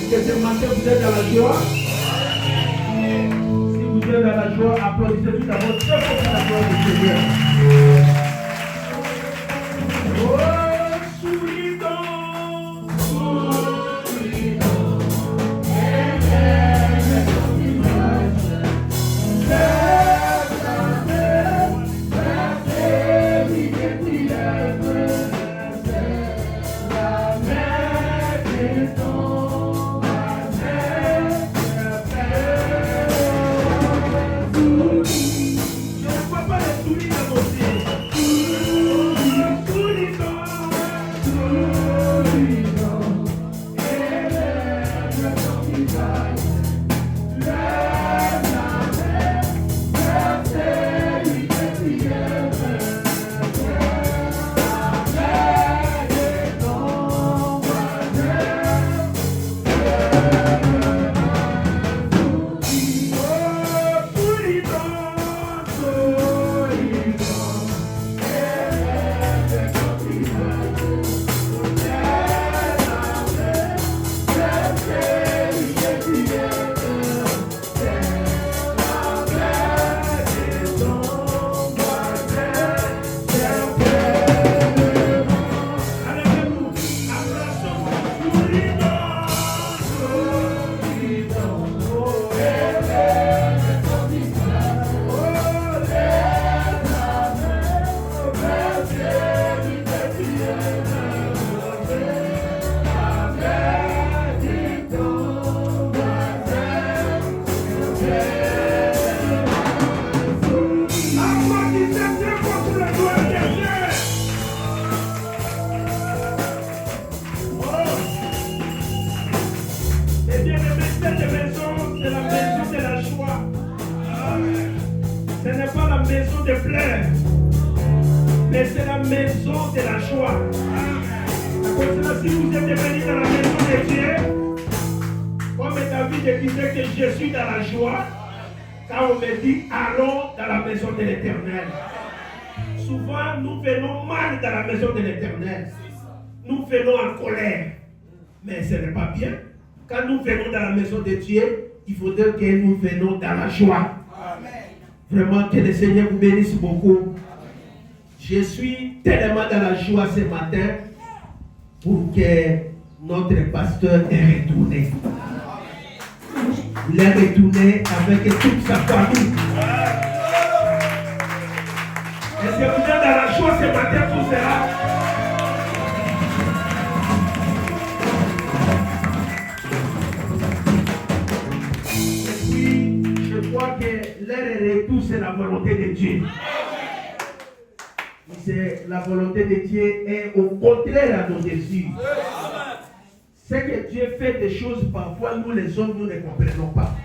que ce matin vous êtes dans la joie? Si vous êtes dans la joie, applaudissez tout d'abord très fort pour la joie du Seigneur. Oh, souris donc, souris donc. Souvent, nous venons mal dans la maison de l'Éternel. Nous venons en colère. Mais ce n'est pas bien. Quand nous venons dans la maison de Dieu, il faudrait que nous venons dans la joie. Amen. Vraiment, que le Seigneur vous bénisse beaucoup. Je suis tellement dans la joie ce matin pour que notre pasteur est retourné. Il est retourné avec toute sa famille. Est-ce que vous êtes dans la joie ce matin pour cela? Et puis, je crois que leur retour, c'est la volonté de Dieu. C'est la volonté de Dieu est au contraire à nos désirs. C'est que Dieu fait des choses parfois, nous les hommes, nous ne comprenons pas.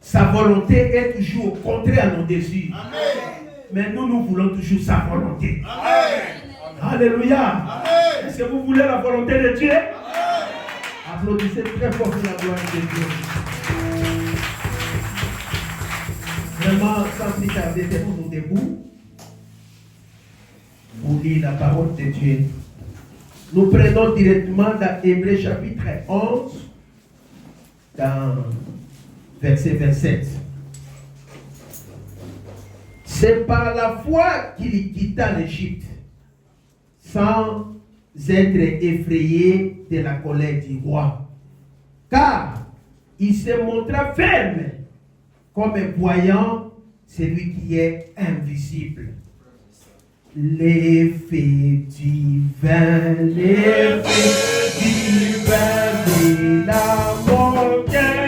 Sa volonté est toujours au contraire à nos désirs. Mais nous voulons toujours sa volonté. Amen. Alléluia. Amen. Est-ce que vous voulez la volonté de Dieu? Amen. Applaudissez très fort pour la gloire de Dieu. Vraiment, sans plus tarder, mettons-nous debout pour lire la parole de Dieu. Nous prenons directement dans Hébreux chapitre 11, dans verset 27. C'est par la foi qu'il quitta l'Égypte, sans être effrayé de la colère du roi. Car il se montra ferme, comme voyant celui qui est invisible. L'effet divin de la moquette,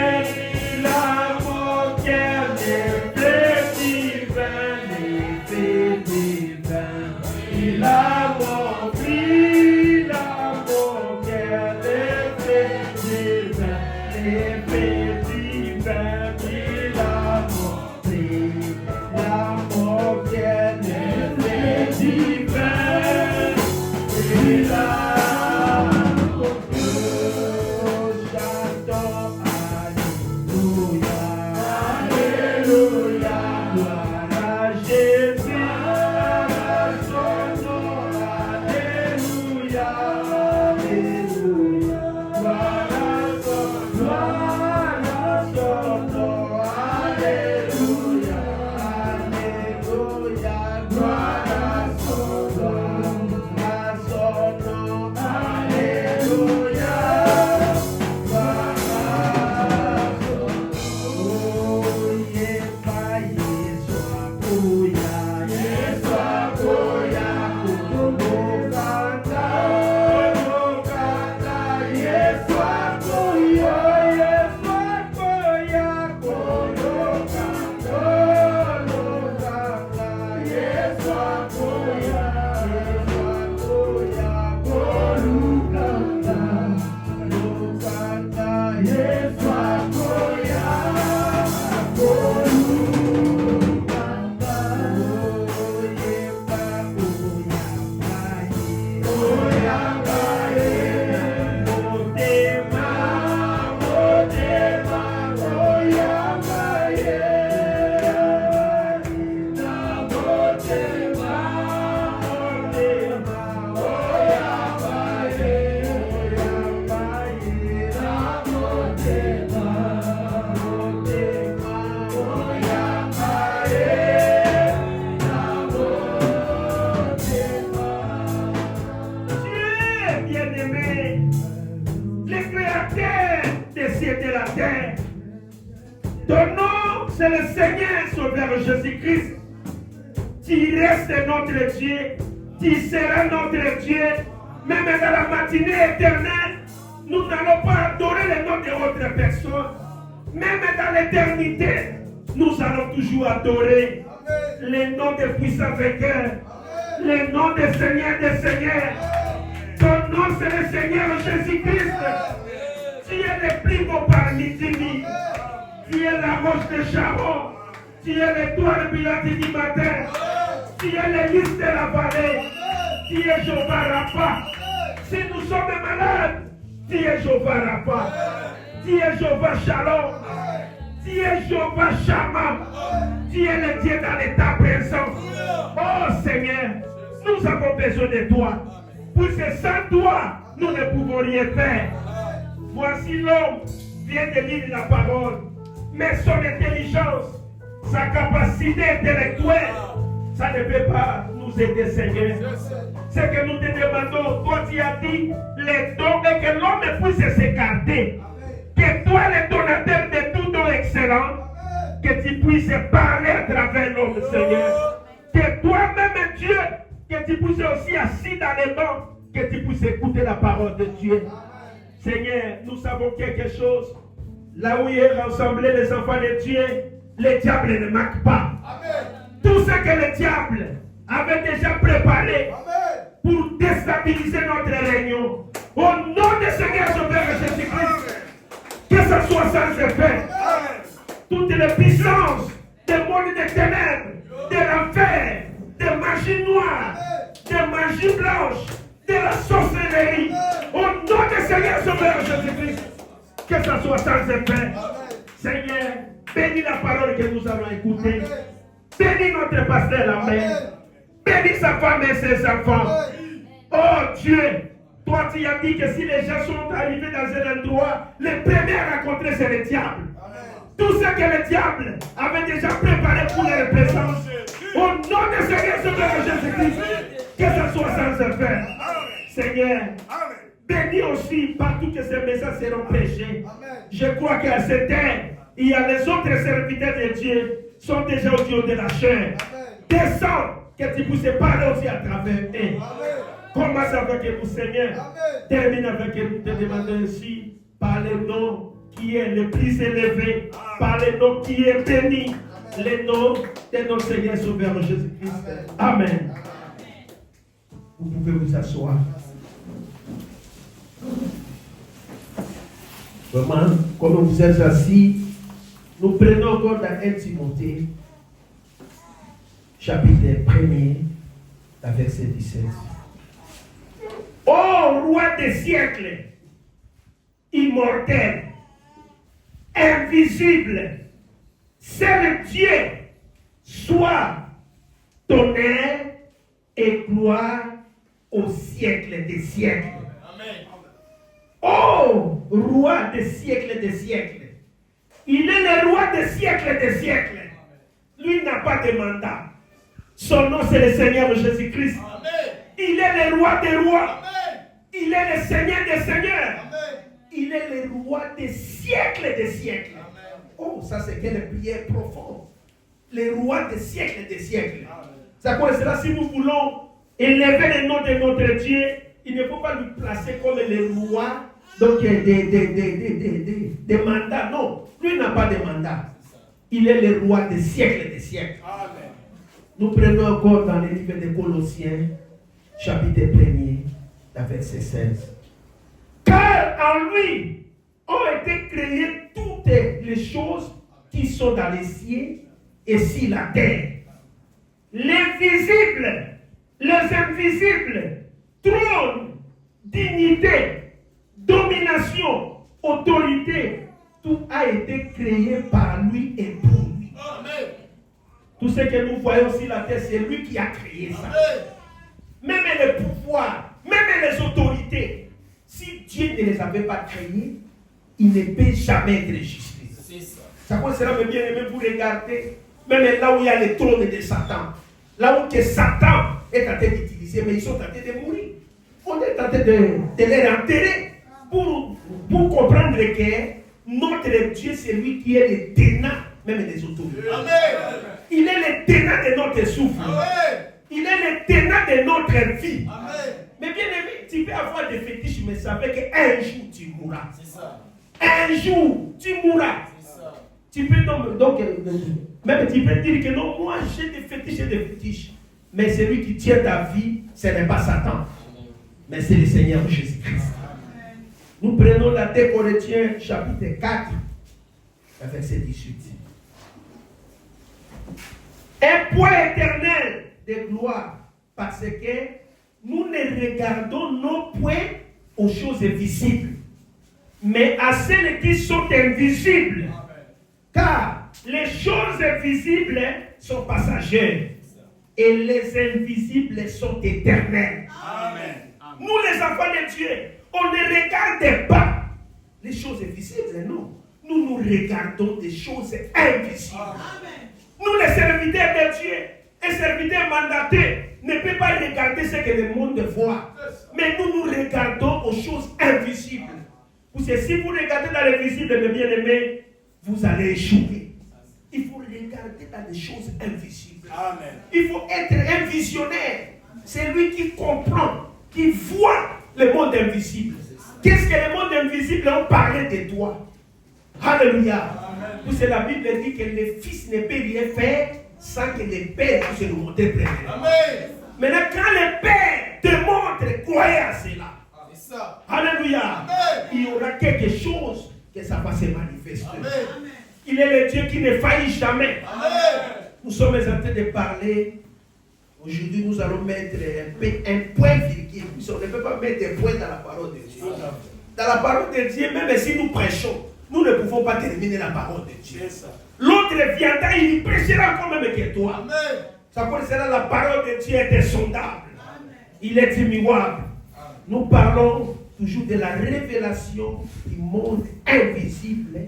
cieux et de la terre. Ton nom, c'est le Seigneur Sauveur Jésus-Christ. Tu restes notre Dieu. Tu seras notre Dieu. Même dans la matinée éternelle, nous n'allons pas adorer le nom d'autres personnes. Même dans l'éternité, nous allons toujours adorer le nom des puissants vainqueurs, le nom des seigneurs des seigneurs. Ton nom, c'est le Seigneur Jésus-Christ. Tu es le plus beau parmi 10 000. Tu es la roche de Sharon. Tu es l'étoile brillante du matin. Tu es le lys de la vallée. Tu es Jéhovah Rapha. Si nous sommes malades, tu es Jéhovah Rapha. Tu es Jéhovah Shalom. Tu es Jéhovah Shammah. Tu es le Dieu dans l'état présent. Oh Seigneur, nous avons besoin de toi. Puisque sans toi, nous ne pouvons rien faire. Voici l'homme vient de lire la parole. Mais son intelligence, sa capacité intellectuelle, ça ne peut pas nous aider, Seigneur. C'est que nous te demandons, toi tu as dit, les dons, et que l'homme puisse s'écarter. Que toi, le donateur de tout don excellent, que tu puisses parler à travers l'homme, Seigneur. Que toi-même, Dieu, que tu puisses aussi assis dans les bancs, que tu puisses écouter la parole de Dieu. Seigneur, nous savons quelque chose. Là où il est rassemblé les enfants de Dieu, le diable ne manque pas. Amen. Tout ce que le diable avait déjà préparé pour déstabiliser notre réunion, au nom de Seigneur Sauveur Jésus-Christ, que ce soit sans effet. Toutes les puissances des mondes des ténèbres, de l'enfer, de magie noire, de magie blanche, de la sorcellerie, au nom de Seigneur Sauveur Jésus-Christ, que ce soit sans effet. Seigneur, bénis la parole que nous allons écouter. Bénis notre pasteur Lambert. Bénis sa femme et ses enfants. Oh Dieu, toi tu as dit que si les gens sont arrivés dans un endroit, les premiers à rencontrer c'est le diable. Tout ce que le diable avait déjà préparé pour les présence. Au nom de Seigneur Sauveur Jésus-Christ, que ce soit sans effet. Seigneur, bénis aussi partout que ces messages seront prêchés. Je crois qu'à cette terre, il y a les autres serviteurs de Dieu sont déjà au Dieu de la chair. Descends, que tu puisses parler aussi à travers eux. Commence avec vous, Seigneur. Termine avec nous, te demandons ici, par le nom qui est le plus élevé, par le nom qui est béni, le nom de notre Seigneur Sauveur Jésus-Christ. Amen. Vous pouvez vous asseoir. Vraiment, comme vous êtes assis, nous prenons encore dans 1 Timothée, chapitre 1er, verset 17. Ô roi des siècles, immortel, invisible, c'est le Dieu, soit honneur et gloire au siècle des siècles. Amen. Oh, roi des siècles des siècles. Il est le roi des siècles des siècles. Lui n'a pas de mandat. Son nom c'est le Seigneur Jésus-Christ. Amen. Il est le roi des rois. Amen. Il est le Seigneur des seigneurs. Amen. Il est le roi des siècles des siècles. Amen. Oh, ça c'est quelle prière profonde. Le roi des siècles des siècles. C'est quoi cela? Si nous voulons élever le nom de notre Dieu, il ne faut pas lui placer comme le roi donc des mandats. Non, lui n'a pas de mandat. Il est le roi des siècles des siècles. Amen. Nous prenons encore dans le livre de Colossiens, chapitre 1er, verset 16. Car en lui ont été créées toutes les choses qui sont dans les cieux et sur la terre. L'invisible, les invisibles, trône, dignité, domination, autorité, tout a été créé par lui et pour lui. Amen. Tout ce que nous voyons sur la terre, c'est lui qui a créé ça. Amen. Même les pouvoirs, même les autorités, si Dieu ne les avait pas créés, il ne peut jamais être justice. Ça peut cela me bien aimé vous regarder, même là où il y a le trône de Satan, là où que Satan est en train d'utiliser, mais ils sont en train de mourir. On est en train de les enterrer pour comprendre que Notre Dieu, c'est lui qui est le tenant même des autorités. Il est le tenant de notre souffle. Il est le tenant de notre vie. Mais bien aimé, tu peux avoir des fétiches, mais savez qu'un jour tu mourras. Un jour tu mourras. Tu peux donc même tu peux dire que non, moi j'ai des fétiches. Mais celui qui tient ta vie, ce n'est pas Satan. Mais c'est le Seigneur Jésus-Christ. Nous prenons la 2 Corinthiens chapitre 4, verset 18. Un point éternel de gloire, parce que nous ne regardons non point aux choses visibles, mais à celles qui sont invisibles. Car les choses visibles sont passagères et les invisibles sont éternelles. Amen. Nous les enfants de Dieu, on ne regarde pas les choses visibles, non. Nous regardons des choses invisibles. Amen. Nous les serviteurs de Dieu, un serviteur mandaté ne peut pas regarder ce que le monde voit. Mais nous regardons aux choses invisibles. Parce que si vous regardez dans les visibles, mes bien-aimés, vous allez échouer. Il faut regarder dans les choses invisibles. Amen. Il faut être un visionnaire. C'est lui qui comprend, qui voit le monde invisible. Qu'est-ce que le monde invisible a parlé de toi? Alléluia. Parce que la Bible dit que le Fils ne peut rien faire sans que le Père puisse nous montrer premièrement. Maintenant, quand le Père te montre, croyez à cela. Alléluia. Amen. Il y aura quelque chose que ça va se manifester. Amen. Il est le Dieu qui ne faillit jamais. Amen. Nous sommes en train de parler. Aujourd'hui, nous allons mettre un point virgule. On ne peut pas mettre des points dans la parole de Dieu. Dans la parole de Dieu, même si nous prêchons, nous ne pouvons pas terminer la parole de Dieu. L'autre viendra, il prêchera quand même que toi. Amen. Ça sera la parole de Dieu est insondable. Amen. Il est immuable. Nous parlons toujours de la révélation du monde invisible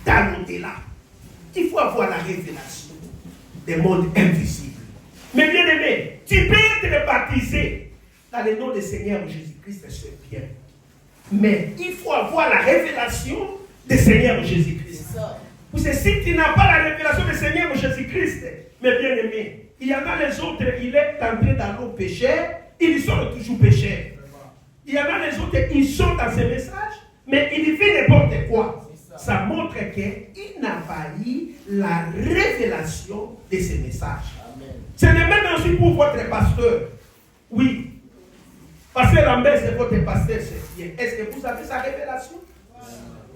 dans l'au-delà. Il faut avoir la révélation du monde invisible. Mais bien aimé, tu peux être baptisé dans le nom du Seigneur Jésus-Christ, c'est bien. Mais il faut avoir la révélation du Seigneur Jésus-Christ. Parce que si tu n'as pas la révélation du Seigneur Jésus-Christ, mes bien aimés, il y en a les autres, il est entré dans nos péchés, ils sont toujours pécheurs. Il y en a les autres, ils sont dans ces messages, mais ils font n'importe quoi. Ça montre qu'il n'a pas eu la révélation de ces messages. C'est le même aussi pour votre pasteur. Oui. Pasteur Lambert, c'est votre pasteur, c'est bien. Est-ce que vous avez sa révélation?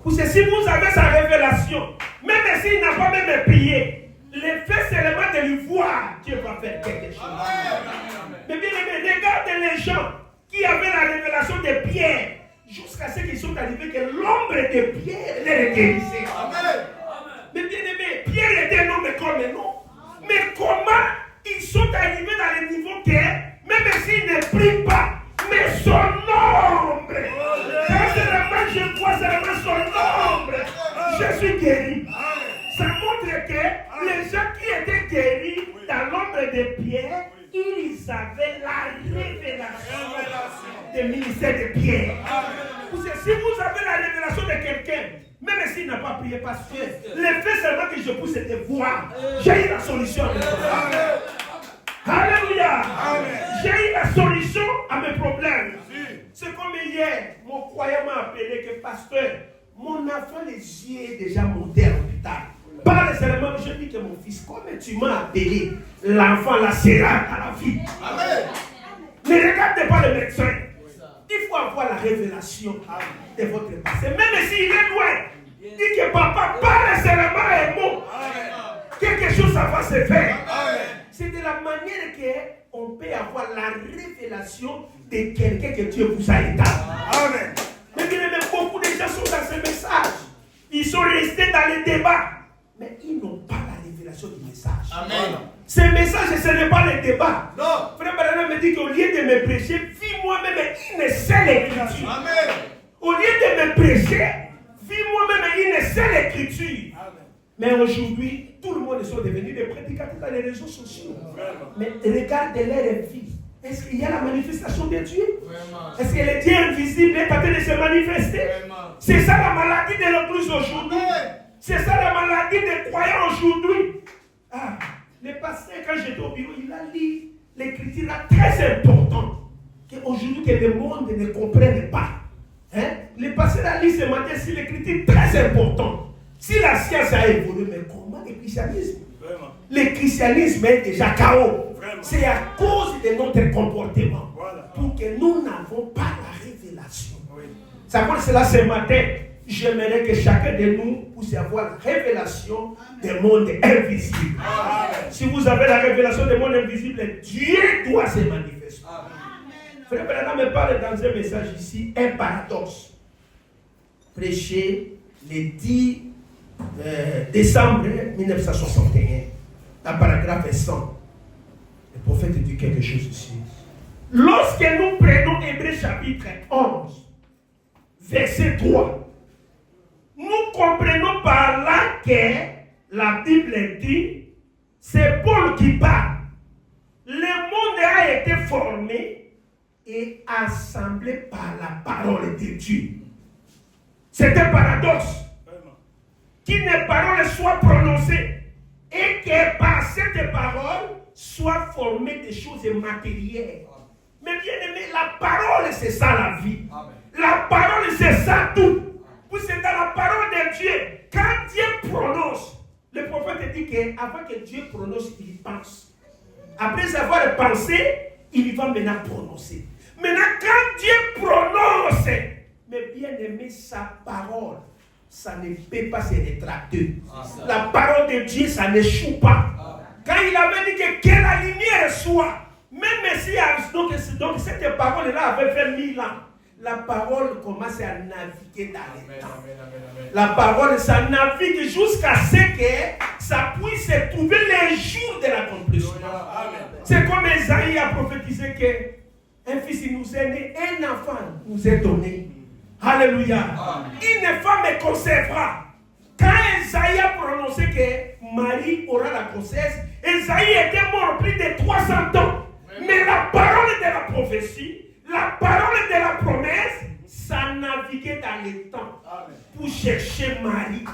Parce que si vous avez sa révélation, même s'il n'a pas même prié, le fait seulement de lui voir, Dieu va faire quelque chose. Mais bien aimé, regarde les gens qui avaient la révélation de Pierre, jusqu'à ce qu'ils sont arrivés que l'ombre de Pierre les guérissait. Mais bien aimé, Pierre était un homme comme nous. Mais comment ils sont arrivés dans le niveau que, même s'ils ne prient pas, mais son ombre, quand je vois seulement son ombre, je suis guéri. Ça montre que les gens qui étaient guéris dans l'ombre de Pierre, ils avaient la révélation du ministère de Pierre. Parce que si vous avez la révélation de quelqu'un, même s'il n'a pas prié, parce que le fait seulement que je puisse te voir, j'ai eu la solution à mes problèmes. Alléluia. J'ai eu la solution à mes problèmes. C'est comme hier, mon croyant m'a appelé que pasteur, mon enfant, les yeux est déjà monté à l'hôpital. Par les éléments, je dis que mon fils, comme tu m'as appelé, l'enfant là sera à la vie. Amen. Ne regardez pas le médecin. Il faut avoir la révélation de votre passé. Même s'il est loin, dit que papa, par les éléments et mots, quelque chose ça va se faire. C'est de la manière qu'on peut avoir la révélation de quelqu'un que Dieu vous a établi. Amen. Mais bien aimé, beaucoup de gens sont dans ce message. Ils sont restés dans les débats. Mais ils n'ont pas la révélation du message. Amen. Ce message, ce n'est pas le débat. Non. Frère Branham me dit qu'au lieu de me prêcher, vis moi-même une seule écriture. Amen. Au lieu de me prêcher, vis moi-même une seule écriture. Amen. Mais aujourd'hui, tout le monde est devenu des prédicateurs dans les réseaux sociaux. Amen. Mais regardez leur vie. Est-ce qu'il y a la manifestation de Dieu? Est-ce que le Dieu invisible est en train de se manifester. C'est ça la maladie de l'église aujourd'hui. C'est ça la maladie des croyants aujourd'hui. Ah, le pasteur, quand j'étais au bureau, il a lu l'écriture très importante qu'aujourd'hui que le monde ne comprenne pas. Hein? Le pasteur a lu ce matin sur l'écriture très importante. Si la science a évolué, mais comment le christianisme? Vraiment. Le christianisme est déjà chaos. C'est à cause de notre comportement. Voilà. Pour que nous n'avons pas la révélation. Oui. C'est pour cela ce matin, j'aimerais que chacun de nous puisse avoir la révélation du monde invisible. Amen. Si vous avez la révélation du monde invisible, Dieu doit se manifester. Amen. Frère Branham me parle dans un message ici, un paradoxe. Prêché le 10 décembre 1961, la paragraphe 100. Le prophète dit quelque chose ici. Lorsque nous prenons Hébreux chapitre 11, verset 3, nous comprenons par là que la Bible dit, c'est Paul qui parle. Le monde a été formé et assemblé par la parole de Dieu. C'est un paradoxe. Qu'une parole soit prononcée et que par cette parole soit formée des choses matérielles. Mais bien aimé, la parole c'est ça la vie. Amen. La parole c'est ça tout. Puis c'est dans la parole de Dieu. Quand Dieu prononce, le prophète dit qu'avant que Dieu prononce, il pense. Après avoir pensé, il va maintenant prononcer. Maintenant, quand Dieu prononce, mais bien aimé, sa parole, ça ne peut pas se rétracter. La parole de Dieu, ça n'échoue pas. Quand il avait dit que la lumière soit, même si donc cette parole-là avait fait 1000 ans, la parole commence à naviguer dans le temps. La parole, ça navigue jusqu'à ce que ça puisse trouver les jours de l'accomplissement. C'est comme Esaïe a prophétisé qu'un fils nous est né, un enfant nous est donné. Alléluia. Une femme concevra. Quand Esaïe a prononcé que Marie aura la grossesse, Esaïe était mort plus de 300 ans. Mais la parole de la prophétie, la parole de la promesse, ça naviguait dans le temps pour chercher Marie.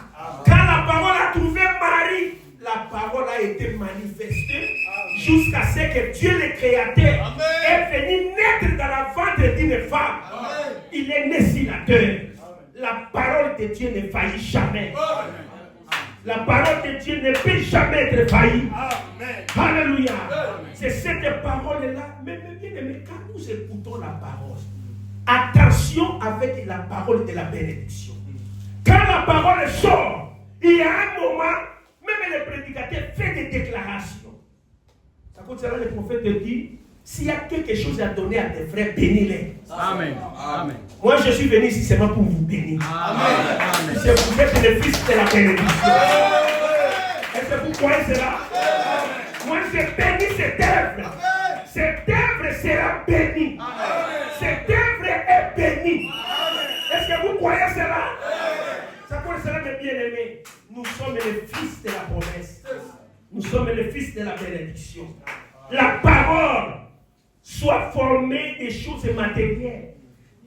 Quand la parole a trouvé Marie, la parole a été manifestée jusqu'à ce que Dieu le Créateur est venu naître dans la ventre d'une femme. Il est né sur la terre. La parole de Dieu ne faillit jamais. La parole de Dieu ne peut jamais être faillie. Alléluia. C'est cette parole-là. Mais quand nous écoutons la parole, attention avec la parole de la bénédiction. Quand la parole sort, il y a un moment, même le prédicateur fait des déclarations. Ça compte cela, le prophète dit, s'il y a quelque chose à donner à tes frères, bénis-les. Amen. Amen. Moi, je suis venu ici seulement pour vous bénir. Amen. C'est vous êtes le fils de la bénédiction. Est-ce que vous croyez cela? Moi, je bénis cette œuvre. Cette œuvre sera bénie. Cette œuvre est bénie. Est-ce que vous croyez cela? Ça pour cela, mes bien-aimés, nous sommes les fils de la promesse. Nous sommes les fils de la bénédiction. La parole soit formée des choses matérielles,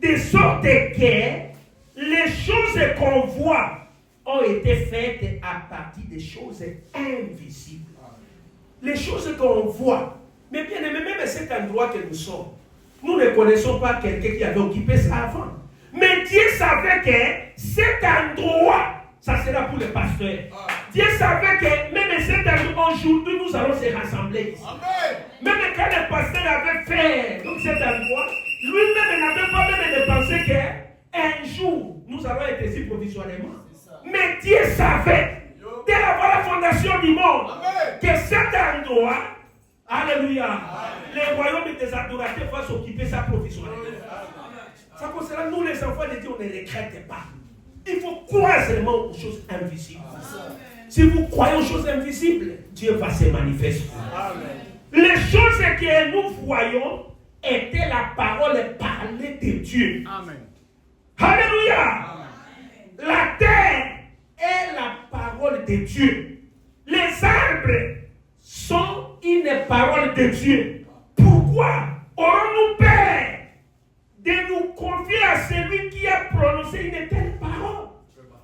de sorte que les choses qu'on voit ont été faites à partir des choses invisibles. Les choses qu'on voit. Mais bien aimé, même cet endroit que nous sommes, nous ne connaissons pas quelqu'un qui avait occupé ça avant. Mais Dieu savait que cet endroit, ça sera pour les pasteurs. Dieu savait que même cet endroit, aujourd'hui, nous allons se rassembler ici. Amen. Même quand le pasteur avait fait donc cet endroit, lui-même n'avait pas même pensé qu'un jour, nous allons être ici provisoirement. Mais Dieu savait, dès la fondation du monde, amen, que cet endroit, alléluia, les royaumes des adorateurs vont s'occuper de ça provisoirement. Ça concerne nous les enfants de Dieu, on ne les regrette pas. Il faut croire seulement aux choses invisibles. Amen. Si vous croyez aux choses invisibles, Dieu va se manifester. Amen. Les choses que nous voyons étaient la parole parlée de Dieu. Amen. Alléluia. Amen. La terre est la parole de Dieu. Les arbres sont une parole de Dieu. Pourquoi aurons-nous peur de nous confier à celui qui a prononcer une telle parole?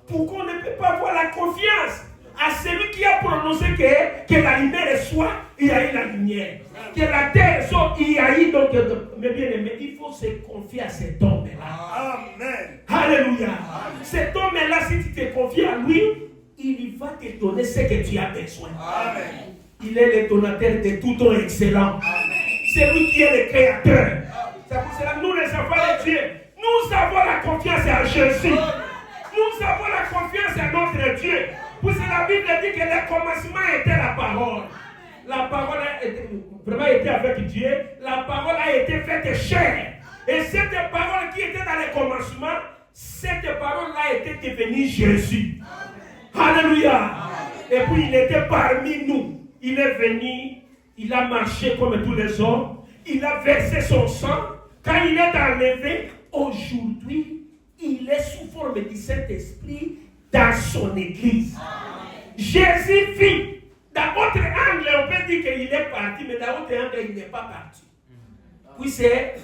Pourquoi on ne peut pas avoir la confiance à celui qui a prononcé que la lumière soit, il y a eu la lumière. Que la terre soit, il y a eu donc. Mais bien aimé, il faut se confier à cet homme-là. Amen. Alléluia. Cet homme-là, si tu te confies à lui, il va te donner ce que tu as besoin. Amen. Il est le donateur de tout don excellent. C'est lui qui est le créateur. C'est pour cela que nous, les enfants de Dieu, nous avons la confiance à Jésus. Nous avons la confiance à notre Dieu. Parce que la Bible dit que le commencement était la parole. La parole a vraiment été avec Dieu. La parole a été faite chair. Et cette parole qui était dans le commencement, cette parole-là était devenue Jésus. Alléluia. Et puis il était parmi nous. Il est venu, il a marché comme tous les hommes. Il a versé son sang. Quand il est enlevé, aujourd'hui, il est sous forme du Saint-Esprit dans son église. Jésus vit. Dans votre angle, on peut dire qu'il est parti, mais dans votre angle, il n'est pas parti. Puis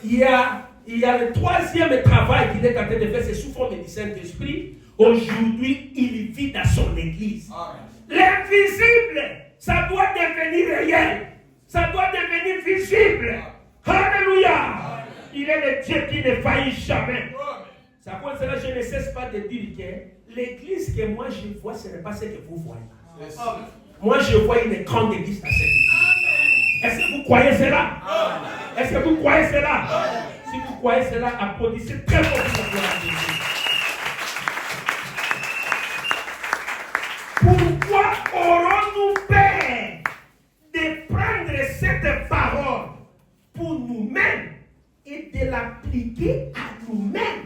il y a le troisième travail qu'il est en train de faire, c'est sous forme du Saint-Esprit. Aujourd'hui, il vit dans son église. L'invisible, ça doit devenir réel. Ça doit devenir visible. Alléluia. Il est le Dieu qui ne faillit jamais. Ça pour cela, je ne cesse pas de dire que l'église que moi je vois, ce n'est pas ce que vous voyez. Moi je vois une grande église dans cette église. Est-ce que vous croyez cela? Est-ce que vous croyez cela? Si vous croyez cela, applaudissez très fort pour la gloire de Dieu. Pourquoi aurons-nous peur de prendre cette parole pour nous-mêmes et de l'appliquer à nous-mêmes?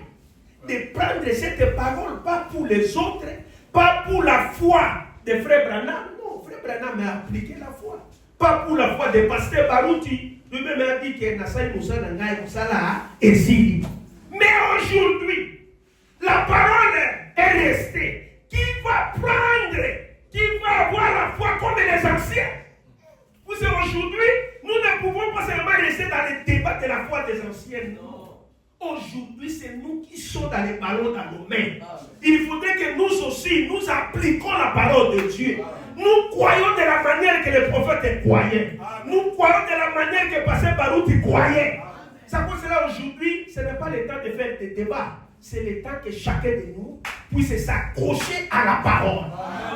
De prendre cette parole, pas pour les autres, pas pour la foi de Frère Branham. Non, Frère Branham a appliqué la foi. Pas pour la foi de Pasteur Barouti. Lui-même a dit que Nassai Moussa Nangaï Moussala est si. Mais aujourd'hui, la parole est restée. Qui va prendre, qui va avoir la foi comme les anciens? Vous savez, aujourd'hui, nous ne pouvons pas seulement rester dans les débats de la foi des anciens. Non. Aujourd'hui, c'est nous qui sommes dans les ballons dans nos mains. Il faudrait que nous aussi, nous appliquons la parole de Dieu. Nous croyons de la manière que les prophètes croyaient. Nous croyons de la manière que Pasteur Barouti croyait. C'est pour cela aujourd'hui, ce n'est pas le temps de faire des débats. C'est le temps que chacun de nous puisse s'accrocher à la parole.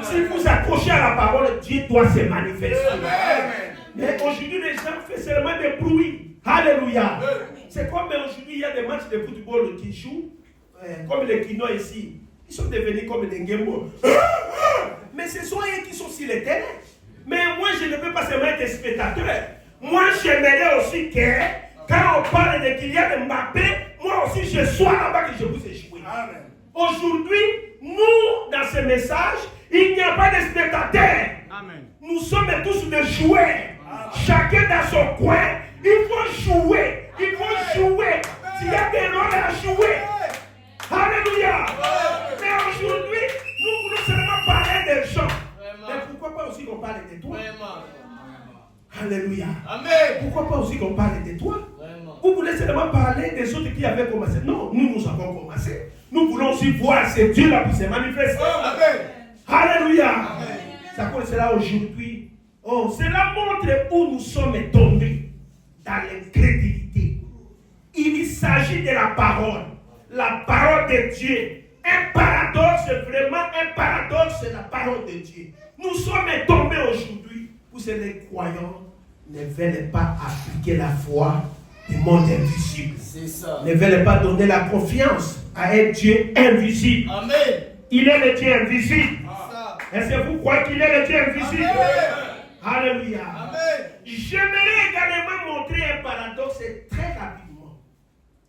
Si vous accrochez à la parole, Dieu doit se manifester. Mais aujourd'hui, les gens font seulement des bruits. Alléluia. C'est comme aujourd'hui, il y a des matchs de football qui jouent, comme les Kinois ici. Ils sont devenus comme des Gémeaux. Mais ce sont eux qui sont sur le terrain. Mais moi, je ne peux pas seulement être spectateur. Moi, j'aimerais aussi que, quand on parle de Kylian Mbappé, moi aussi, je sois là-bas que je vous ai joué. Aujourd'hui, nous, dans ce message, il n'y a pas de spectateurs. Nous sommes tous des joueurs. Chacun dans son coin. Il faut jouer. Il faut jouer. S'il y a des rôles à jouer. Alléluia. Mais aujourd'hui, nous voulons seulement parler des gens. Mais pourquoi pas aussi qu'on parle de toi? Alléluia. Amen. Pourquoi pas aussi qu'on parle de toi? Vous voulez seulement parler des autres qui avaient commencé? Non, nous avons commencé. Nous voulons aussi voir ce Dieu-là pour se manifester. Amen. Alléluia. Amen. Ça pour cela aujourd'hui. Oh, cela montre où nous sommes tombés dans l'incrédulité. Il s'agit de la parole de Dieu. Un paradoxe, vraiment un paradoxe, c'est la parole de Dieu. Nous sommes tombés aujourd'hui où les croyants ne veulent pas appliquer la foi du monde invisible. C'est ça. Ne veulent pas donner la confiance à un Dieu invisible. Amen. Il est le Dieu invisible. Est-ce que vous croyez qu'il est le Dieu invisible? Amen. Alléluia. Amen. J'aimerais également montrer un paradoxe très rapidement.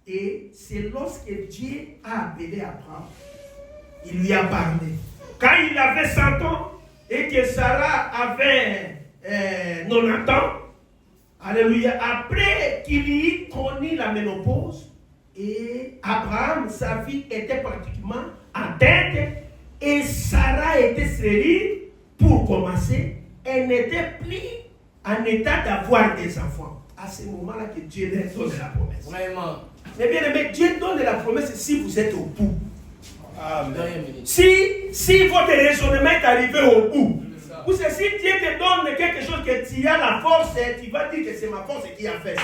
Et c'est lorsque Dieu a appelé Abraham, il lui a parlé. Quand il avait 100 ans et que Sarah avait 90 ans, alléluia, après qu'il y ait connu la ménopause, et Abraham, sa vie était pratiquement atteinte, et Sarah était stérile. Pour commencer, elle n'était plus en état d'avoir des enfants. À ce moment-là que Dieu leur donne la promesse. Vraiment. Mais bien aimé, Dieu donne la promesse si vous êtes au bout. Si votre raisonnement est arrivé au bout, ou c'est si Dieu te donne quelque chose que tu as la force, tu vas dire que c'est ma force qui a fait ça.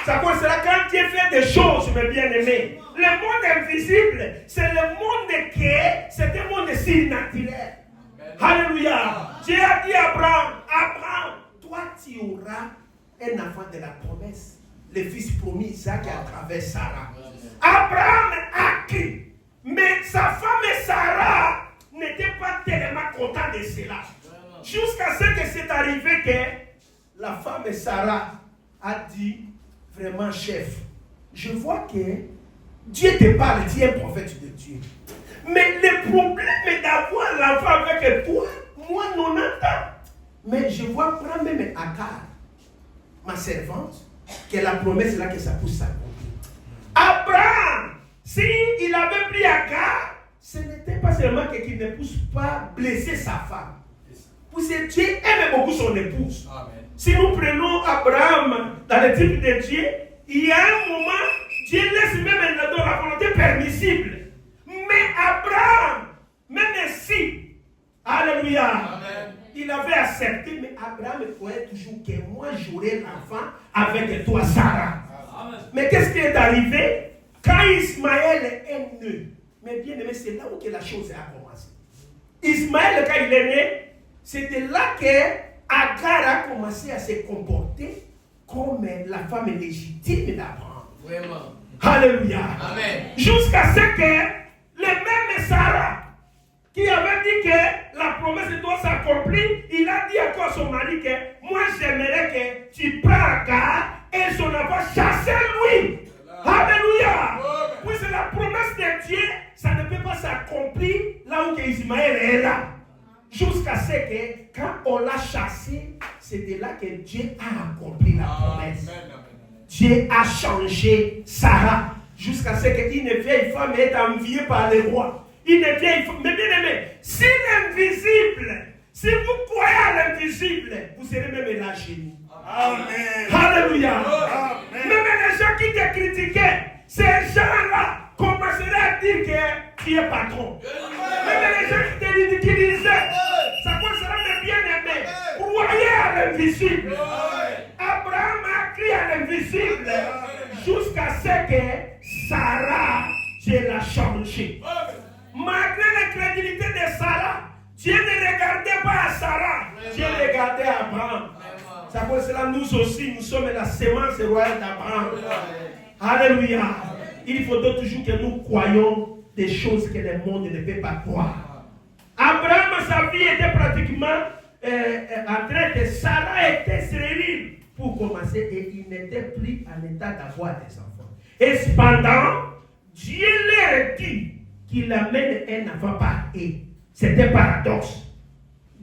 Ça concerne quand Dieu fait des choses, mes bien-aimés. Le monde invisible, c'est le monde qui est, c'est un monde surnaturel. Alléluia. Dieu a dit à Abraham, Abraham, toi tu auras un enfant de la promesse, le fils promis Isaac à travers Sarah. Abraham a cru, mais sa femme Sarah n'était pas tellement contente de cela. Jusqu'à ce que c'est arrivé que la femme Sarah a dit, vraiment chef, je vois que Dieu te parle, tu es un prophète de Dieu. Mais le problème est d'avoir l'enfant avec toi, moi 90 ans. Mais je vois prendre même Agar, ma servante, que la promesse est là que ça pousse s'accomplir. Abraham, s'il avait pris Agar, ce n'était pas seulement qu'il ne puisse pas blesser sa femme. Parce que Dieu aime beaucoup son épouse. Amen. Si nous prenons Abraham dans le type de Dieu, il y a un moment, Dieu laisse même dans la volonté permissible. Mais Abraham, même si, alléluia, Amen, il avait accepté, mais Abraham croyait toujours que moi j'aurai l'enfant avec toi, Sarah. Amen. Mais qu'est-ce qui est arrivé quand Ismaël est né? Mais bien aimé, c'est là où que la chose a commencé. Ismaël, quand il est né, c'était là que Agar a commencé à se comporter comme la femme légitime d'Abraham. Vraiment. Alléluia. Amen. Jusqu'à ce que le même Sarah, qui avait dit que la promesse doit s'accomplir, il a dit à son mari que moi j'aimerais que tu prends Agar et son enfant chassez lui. Alléluia. Oui, c'est la promesse de Dieu, ça ne peut pas s'accomplir là où Ismaël est là. Jusqu'à ce que quand on l'a chassé, c'était là que Dieu a accompli la promesse. Dieu a changé Sarah jusqu'à ce qu'une vieille femme est enviée par les rois. Une vieille femme, mais bien aimé, si l'invisible, si vous croyez à l'invisible, vous serez même là chez nous. Amen. Alléluia. Amen. Même les gens qui te critiquaient, ces gens-là commenceraient à dire que tu es patron. Même les gens qui te ridiculisaient, ça concerne les bien-aimés. Croyez à l'invisible. Abraham a crié à l'invisible jusqu'à ce que Sarah, Dieu l'a changé. Malgré l'incrédulité de Sarah, Dieu ne regardait pas à Sarah, Dieu regardait à Abraham. Ça pour cela, nous aussi, nous sommes la sémence royale d'Abraham. Alléluia. Il faudrait toujours que nous croyions des choses que le monde ne peut pas croire. Abraham, sa vie était pratiquement en train de... Sarah était stérile pour commencer et il n'était plus en état d'avoir des enfants. Et cependant, Dieu leur dit qu'il amène un enfant par eux. C'était paradoxe.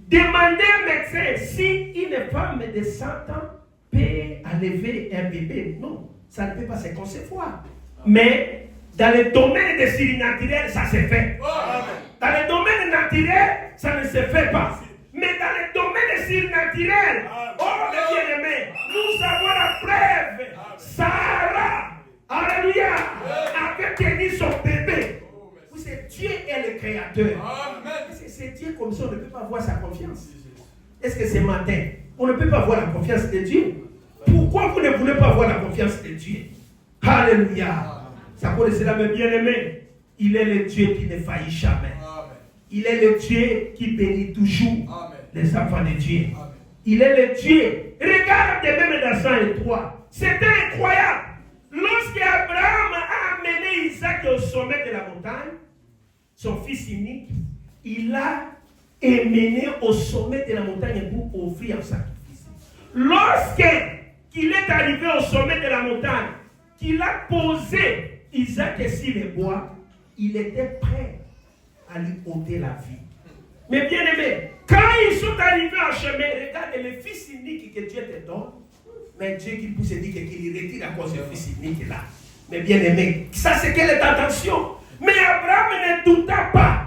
Demandez au médecin si une femme de 100 ans peut enlever un bébé. Non, ça ne peut pas se concevoir. Mais dans le domaine des surnaturels, ça se fait. Dans le domaine naturel, ça ne se fait pas. Mais dans le domaine surnaturel, oh les bien-aimés, nous avons la preuve. Sarah, alléluia, avait tenu son bébé. C'est Dieu est le créateur. C'est Dieu comme ça, on ne peut pas voir sa confiance. Est-ce que ce matin, on ne peut pas voir la confiance de Dieu? Pourquoi vous ne voulez pas voir la confiance de Dieu? Alléluia. Ça pour cela, mes bien-aimés, il est le Dieu qui ne faillit jamais. Il est le Dieu qui bénit toujours les enfants de Dieu. Il est le Dieu. Regardez même dans 103. C'était incroyable. Lorsque Abraham a amené Isaac au sommet de la montagne, son fils unique, il l'a emmené au sommet de la montagne pour offrir un sacrifice. Lorsqu'il est arrivé au sommet de la montagne, qu'il a posé Isaac sur les bois, il était prêt à lui ôter la vie. Mais bien aimé, quand ils sont arrivés en chemin, regardez le fils unique que Dieu te donne, mais Dieu qui pousse dit qu'il retire à cause du fils unique là. Mais bien aimé, ça c'est quelle est intention? Mais Abraham ne douta pas.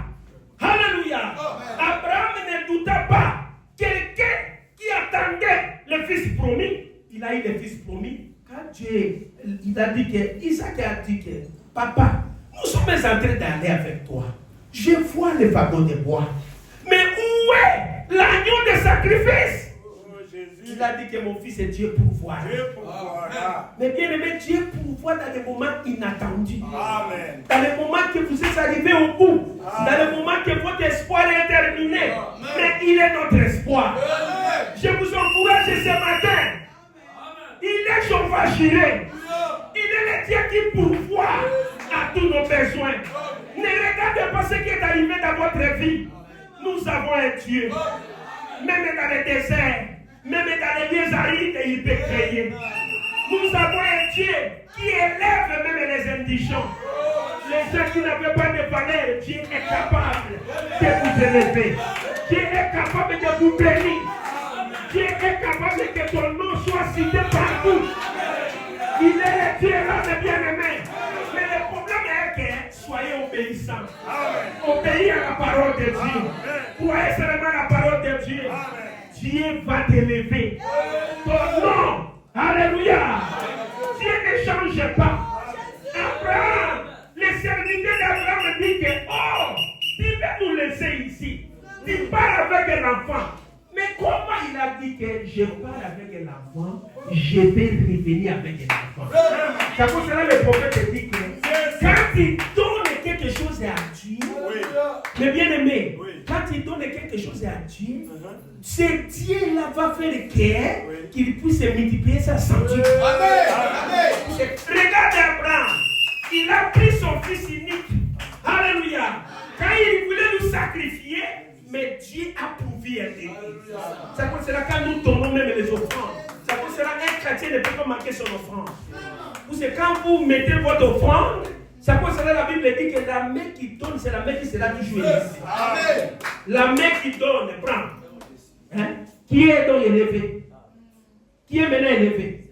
Alléluia. Abraham ne douta pas. Quelqu'un qui attendait le fils promis, il a eu le fils promis. Quand Dieu il a dit que Isaac a dit que papa, nous sommes suis en train d'aller avec toi. Je vois le wagon de bois. Mais où est l'agneau de sacrifice? Il a dit que mon fils est Dieu pourvoit. Mais bien aimé, Dieu pourvoit dans les moments inattendus. Amen. Dans les moments que vous êtes arrivés au bout. Dans les moments que votre espoir est terminé. Mais il est notre espoir. Je vous encourage ce matin. Il est Jehovah Jireh. Il est le Dieu qui pourvoit à tous nos besoins. Ne regardez pas ce qui est arrivé dans votre vie. Nous avons un Dieu. Même dans les déserts, même dans les lieux arides, il peut créer. Nous avons un Dieu qui élève même les indigents. Les gens qui n'avaient pas de valeur, Dieu est capable de vous élever. Dieu est capable de vous bénir. Dieu est capable que ton nom soit cité partout. Il est le Dieu là, le bien-aimé. Mais le problème est que soyez obéissants. Obéissez à la parole de Dieu. Croyez seulement la parole de Dieu. Dieu va t'élever. Ton nom, alléluia. Dieu ne change pas. Abraham, le serviteur d'Abraham dit que, oh, tu vas nous laisser ici. Tu pars avec l'enfant. Mais comment il a dit que je pars avec l'enfant, je vais revenir avec l'enfant? C'est pour cela que le prophète dit que quand il donne quelque chose à Dieu, mais bien aimé, quand il donne quelque chose à Dieu, c'est Dieu là va faire que qu'il puisse multiplier sa santé. Regarde Abraham, il a pris son fils unique. Alléluia. Quand il voulait nous sacrifier, mais Dieu a pourvu un délai. C'est pour cela que quand nous tournons même les offrandes, c'est pour cela qu'un chrétien ne peut pas manquer son offrande. Parce que quand vous mettez votre offrande, c'est pour cela que la Bible dit que la main qui donne, c'est la main qui sera toujours élevée. La main qui donne, prend. Hein? Qui est donc élevé? Qui est maintenant élevé?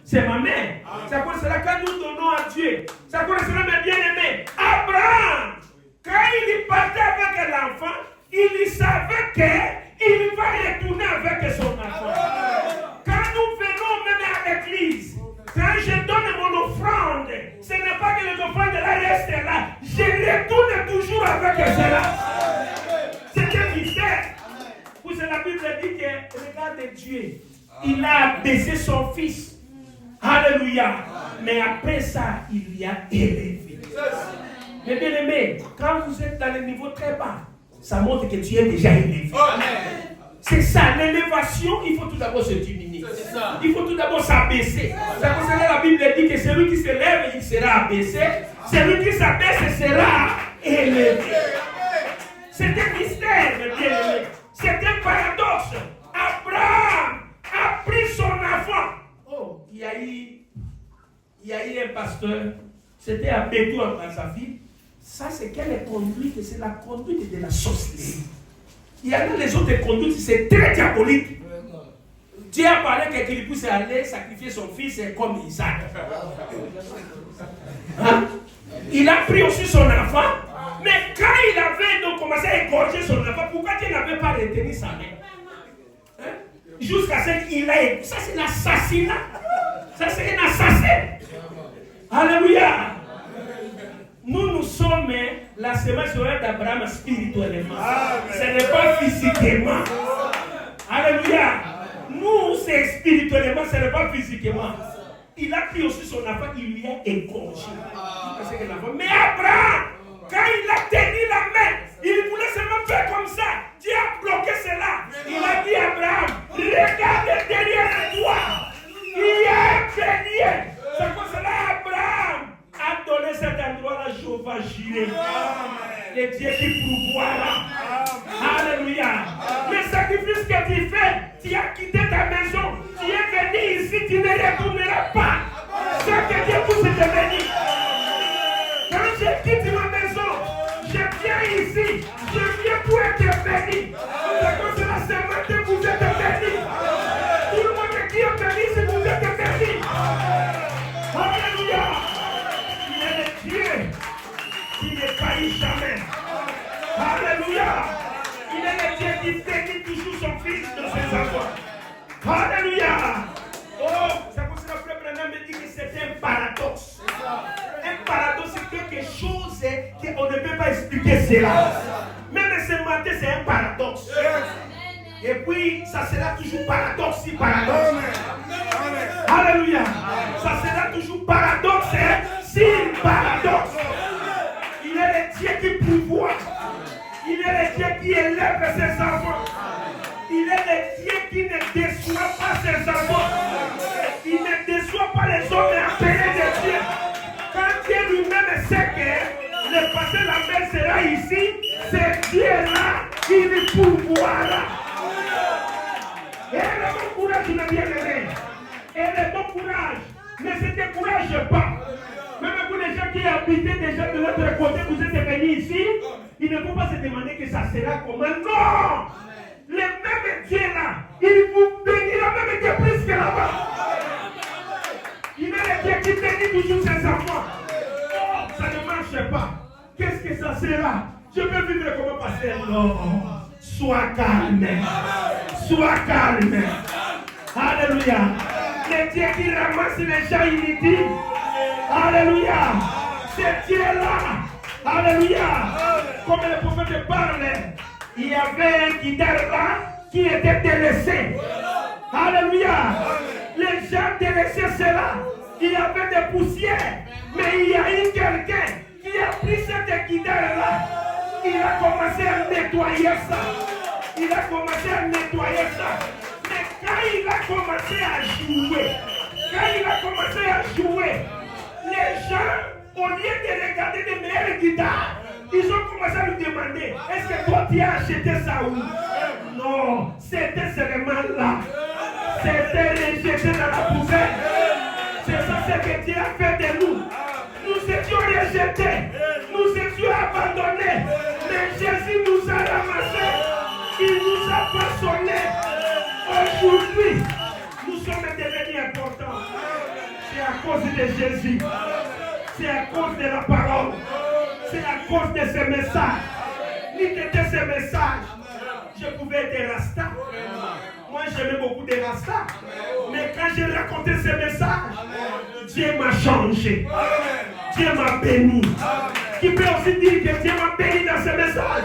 C'est ma mère. C'est pour cela que quand nous donnons à Dieu, c'est pour cela, mes bien-aimés, Abraham, quand il partait avec l'enfant, il savait qu'il va retourner avec son enfant. Quand nous venons même à l'église, quand je donne mon offrande, ce n'est pas que les offrandes là restent là. Je retourne toujours avec cela. C'est un mystère. Pour ça, la Bible dit que, regarde Dieu, il a baissé son fils. Alléluia. Mais après ça, il y a élevé. Mais bien aimé, quand vous êtes dans le niveau très bas, ça montre que tu es déjà élevé. C'est ça, l'élévation, il faut tout d'abord se diminuer. Il faut tout d'abord s'abaisser. C'est pour cela que la Bible dit que celui qui se lève, il sera abaissé. Celui qui s'abaisse sera élevé. C'est un mystère, mes bien-aimés. C'est un paradoxe. Abraham a pris son enfant. Oh, il y a eu un pasteur, c'était à Bétou en Brazzaville. Ça, c'est quelle conduite? C'est la conduite de la sorcellerie. Il y a les autres conduites, c'est très diabolique. Dieu a parlé qu'il puisse aller sacrifier son fils comme Isaac. Hein? Il a pris aussi son enfant, mais quand il avait donc commencé à égorger son enfant, pourquoi Dieu n'avait pas retenu sa main? Hein? Jusqu'à ce qu'il ait. Ça, c'est l'assassinat. Ça, c'est un assassin. Alléluia. Nous sommes la semence d'Abraham spirituellement. Ce n'est pas physiquement. Alléluia. Nous, c'est spirituellement, ce n'est pas physiquement. Il a pris aussi son enfant, il lui a égorgé. Mais Abraham, quand il a tenu la main, il voulait seulement faire comme ça. Dieu a bloqué cela. Il a dit à Abraham, regarde derrière toi. Il y a un bélier. C'est pour cela Abraham a donné cet endroit-là, Jehovah Jireh. Le Dieu qui pourvoira. Alléluia. Le sacrifice que tu fais, tu as quitté ta maison. Tu es venu ici, tu ne retourneras pas. C'est que Dieu puisse te bénir. Quand je quitte ma maison, je viens ici. Je viens pour être béni. C'est comme cela, c'est que vous êtes béni. Tout le monde qui est béni, c'est que vous êtes béni. Alléluia. Il est le Dieu qui ne faillit jamais. Alléluia. Il est le Dieu qui bénit toujours son fils de ses enfants. Alléluia. Oh, c'est pour cela que le frère Branham me dit que c'est un paradoxe. Un paradoxe, c'est quelque chose pas expliquer cela. Même ce matin, c'est un paradoxe. Et puis, ça sera toujours paradoxe, si paradoxe. Alléluia. Ça sera toujours paradoxe, si paradoxe. Il est le Dieu qui pourvoit. Il est le Dieu qui élève ses enfants. Il est le Dieu qui ne déçoit pas ses enfants. Il ne déçoit pas les hommes appelés de Dieu. Quand Dieu lui-même sait que le passé, la mer sera ici, c'est Dieu-là qui lui pourvoira. Et le bon courage, le bien-aimé. Et le bon courage. Ne se décourage pas. Même pour les gens qui habitaient déjà de l'autre côté, vous êtes venus ici, il ne faut pas se demander que ça sera comment. Non! Le même Dieu là, il vous bénira même Dieu plus que là-bas. Il est le Dieu qui bénit toujours ses enfants. Oh, ça ne marche pas. Qu'est-ce que ça sera? Je veux vivre comme un pasteur. Non. Sois calme. Sois calme. Alléluia. Le Dieu qui ramasse les gens inutiles. Alléluia. C'est Dieu-là. Alléluia. Comme le prophète parlait, il y avait un guidard là qui était délaissé. Alléluia. Les gens délaissés, c'est là. Il y avait des poussières. Mais il y a eu quelqu'un qui a pris cette guidare-là. Il a commencé à nettoyer ça. Il a commencé à nettoyer ça. Mais quand il a commencé à jouer, les gens, au lieu de regarder les meilleures guitares, ils ont commencé à lui demander, est-ce que toi tu as acheté ça où? Non, c'était seulement là. C'était rejeté dans la poubelle. C'est ça ce que Dieu a fait de nous. Nous étions rejetés. Nous étions abandonnés. Mais Jésus nous a ramassés. Il nous a façonnés. Aujourd'hui, nous sommes devenus importants. C'est à cause de Jésus. C'est à cause de la parole. C'est à cause de ce message. Ni que ce message, je pouvais être Rasta. Moi, j'aimais beaucoup de Rasta. Mais quand j'ai raconté ce message, Dieu m'a changé. Dieu m'a béni. Qui peut aussi dire que Dieu m'a béni dans ce message?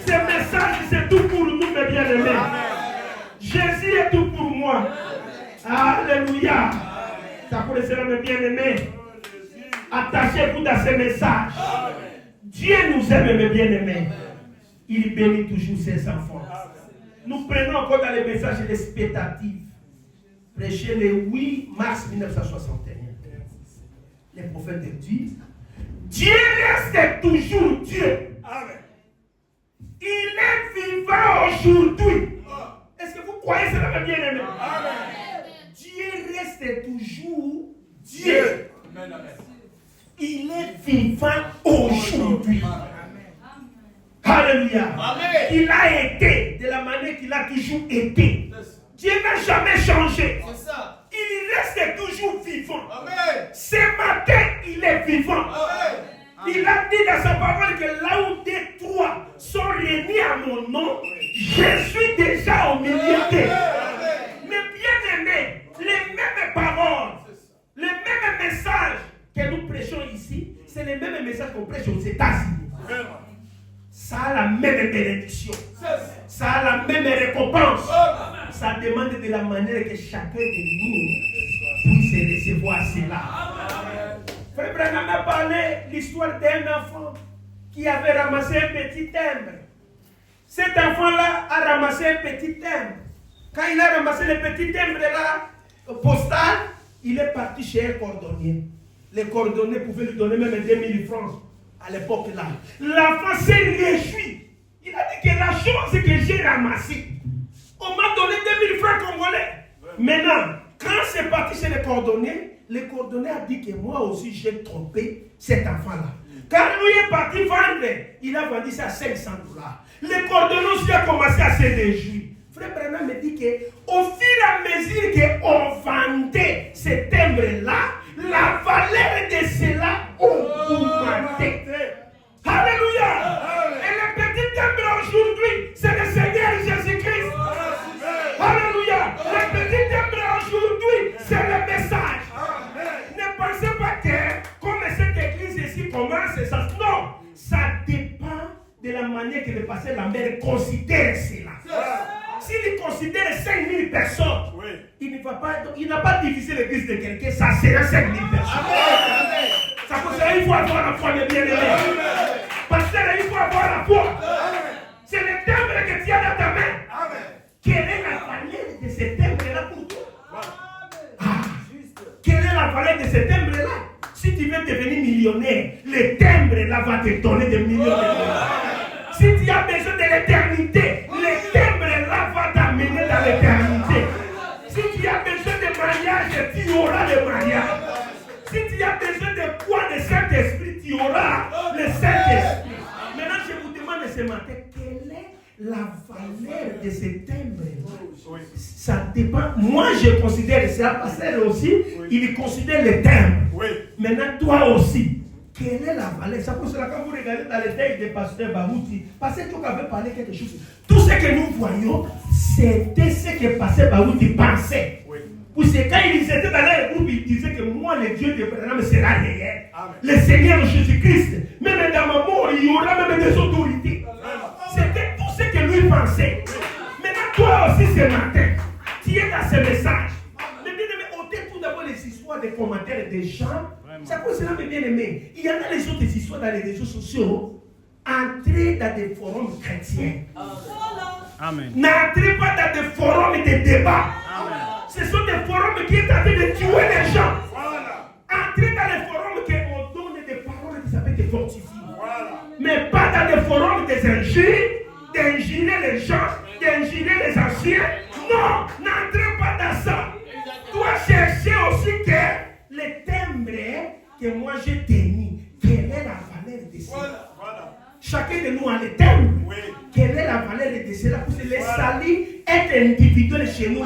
Ce message, c'est tout pour nous, mes bien-aimés. Jésus est tout pour moi. Alléluia. Ça pour les mes bien-aimés. Attachez-vous dans ce message. Dieu nous aime, mes bien-aimés. Il bénit toujours ses enfants. Nous prenons encore dans les messages l'expectative. Prêché le 8 mars 1961. Les prophètes disent, Dieu reste toujours Dieu. Amen. Il est vivant aujourd'hui. Est-ce que vous croyez cela, mes bien-aimés? Dieu reste toujours Dieu. Amen. Il est vivant aujourd'hui. Alléluia. Il a été de la manière qu'il a toujours été. Dieu n'a jamais changé. Il reste toujours vivant. Amen. Ce matin, il est vivant. Amen. Il a dit dans sa parole que là où des trois sont réunis à mon nom, je suis déjà au milieu d'eux. Mais bien aimés, les mêmes paroles, les mêmes messages que nous prêchons ici, c'est les mêmes messages qu'on prêche aux États-Unis. Ça a la même bénédiction. Ça a la même récompense. Ça demande de la manière que chacun de nous puisse recevoir cela. Frère Branham a parlé l'histoire d'un enfant qui avait ramassé un petit timbre. Cet enfant-là a ramassé un petit timbre. Quand il a ramassé le petit timbre-là, postal, il est parti chez un cordonnier. Les cordonniers pouvaient lui donner même 2000 francs à l'époque là. L'enfant s'est réjoui. Il a dit que la chose que j'ai ramassée, on m'a donné 2000 francs congolais. Maintenant, quand c'est parti chez les cordonniers a dit que moi aussi j'ai trompé cet enfant-là. Quand lui est parti vendre, il a vendu ça à $500. Les cordonniers aussi a commencé à se réjouir. Frère Branham me dit qu'au fur et à mesure qu'on vendait ce timbre-là, la valeur de cela a augmenté. Alléluia. Et le petit timbre aujourd'hui, c'est le Seigneur Jésus-Christ. Alléluia. Le petit timbre aujourd'hui, c'est le message. Ne pensez pas que, comme cette église ici commence, ça puissance. Non, ça dépend de la manière que le pasteur Lambert considère cela. S'il considère 5000 personnes, il n'a pas divisé l'église de quelqu'un, ça sera 5000 personnes. Amen. Ça pour cela, il faut avoir la foi de bien-aimé. Pasteur, il faut avoir la foi. C'est le timbre que tu as dans ta main. Amen. Quelle est la valeur de ce timbre-là pour toi? Quelle est la valeur de ce timbre-là? Si tu veux devenir millionnaire, le timbre-là va te donner des millions de dollars. Si tu as besoin de l'éternité, le timbre-là va t'amener dans l'éternité. Si tu as besoin de mariage, tu auras le mariage. Si tu as besoin de quoi de Saint-Esprit, tu auras le Saint-Esprit. Maintenant, je vous demande ce matin, quelle est la valeur de ce timbre? Ça dépend. Moi, je considère, c'est un pasteur aussi, il considère le timbre. Maintenant, toi aussi, quelle est la valeur? C'est pour cela que quand vous regardez dans les textes de pasteur Baouti, pasteur Tchok avait parlé quelque chose. Tout ce que nous voyons, c'était ce que pasteur Baouti pensait. Parce que quand ils étaient dans leur groupe, ils disaient que moi, le Dieu de Abraham sera réel. Le Seigneur Jésus-Christ, même dans ma mort, il y aura même des autorités. C'était tout ce que lui pensait. Maintenant, toi aussi ce matin, tu es dans ce message. Mais bien aimé, ôtez tout d'abord les histoires des commentaires des gens. C'est pour cela, mes bien-aimés, il y en a les autres histoires dans les réseaux sociaux. Entrez dans des forums chrétiens. N'entrez pas dans des forums de débat. Ce sont des forums qui sont en train de tuer les gens. Entrez dans les forums qui on donne des paroles qui s'appellent des fortifient. Mais pas dans des forums des injures, d'injurer les gens, d'injurer les anciens. Non, n'entrez pas dans ça. Toi, cherchez aussi que les timbres que moi j'ai tenus, quelle est la valeur de cela? Chacun de nous a le timbre. Quelle est la valeur de cela? Parce que le salut est individuel chez nous.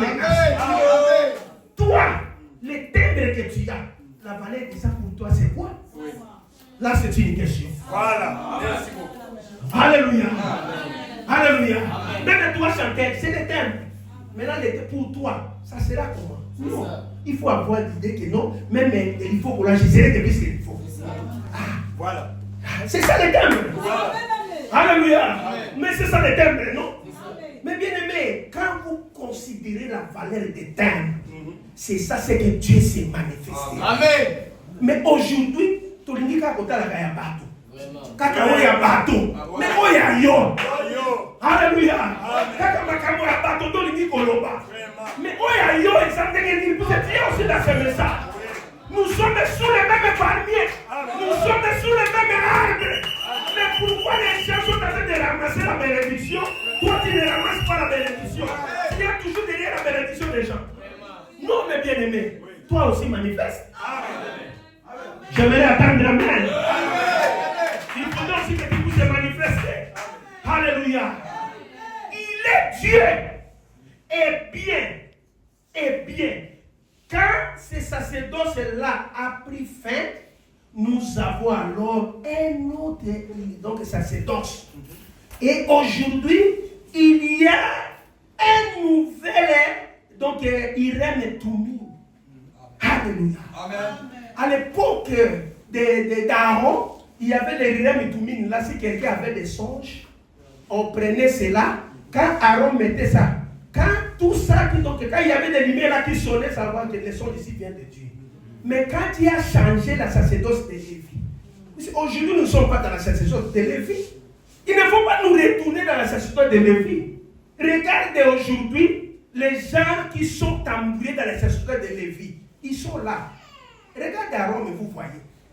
Toi, le timbre que tu as, la valeur de ça pour toi, c'est quoi? Là, c'est une question. Voilà. Merci beaucoup. Alléluia. Alléluia. Même toi, chanter, c'est le timbre. Maintenant, pour toi, ça sera comment? Non. Il faut avoir l'idée que non, même il faut que c'est le ce qu'il faut. Voilà. C'est ça le timbre. Voilà. Alléluia. Mais c'est ça le timbre, non? Mais bien aimé, quand vous considérez la valeur des timbres, c'est ça ce que Dieu s'est manifesté. Amen. Mais aujourd'hui, tu ne dis pas que tu as la bateau. Kaka oya bateau. Mais oya yo. Alléluia. Kaka makamo ya bateau, tu ne dis koloba. Mais oya yo, ils sont devenus. Vous êtes aussi dans ce message. Nous sommes sous les mêmes palmiers. Nous sommes sous les mêmes arbres. Mais pourquoi les gens sont en train de ramasser la bénédiction? Toi, tu ne ramasses pas la bénédiction. Il y a toujours derrière la bénédiction des gens. Non, mes bien-aimés, toi aussi manifeste. J'aimerais attendre amen. Il faut aussi que tu puisses manifester. Alléluia. Il est Dieu. Et bien, quand ce sacerdoce-là a pris fin, nous avons alors un autre donc sacerdoce. Et aujourd'hui, il y a un nouvel donc Irem Toumi. Alléluia. Amen. À l'époque d'Aaron, il y avait les Irem Toumi. Là, si quelqu'un avait des songes, on prenait cela. Quand Aaron mettait ça, quand tout ça, donc, quand il y avait des lumières là qui sonnaient, ça va que les sons ici viennent de Dieu. Mais quand il a changé la sacerdoce de Lévi, aujourd'hui nous ne sommes pas dans la sacerdoce de Lévi. Il ne faut pas nous retourner dans la sacerdoce de Lévi. Regardez aujourd'hui les gens qui sont embrouillés dans la sacerdoce de Lévi. Ils sont là. Regardez à Rome et vous voyez.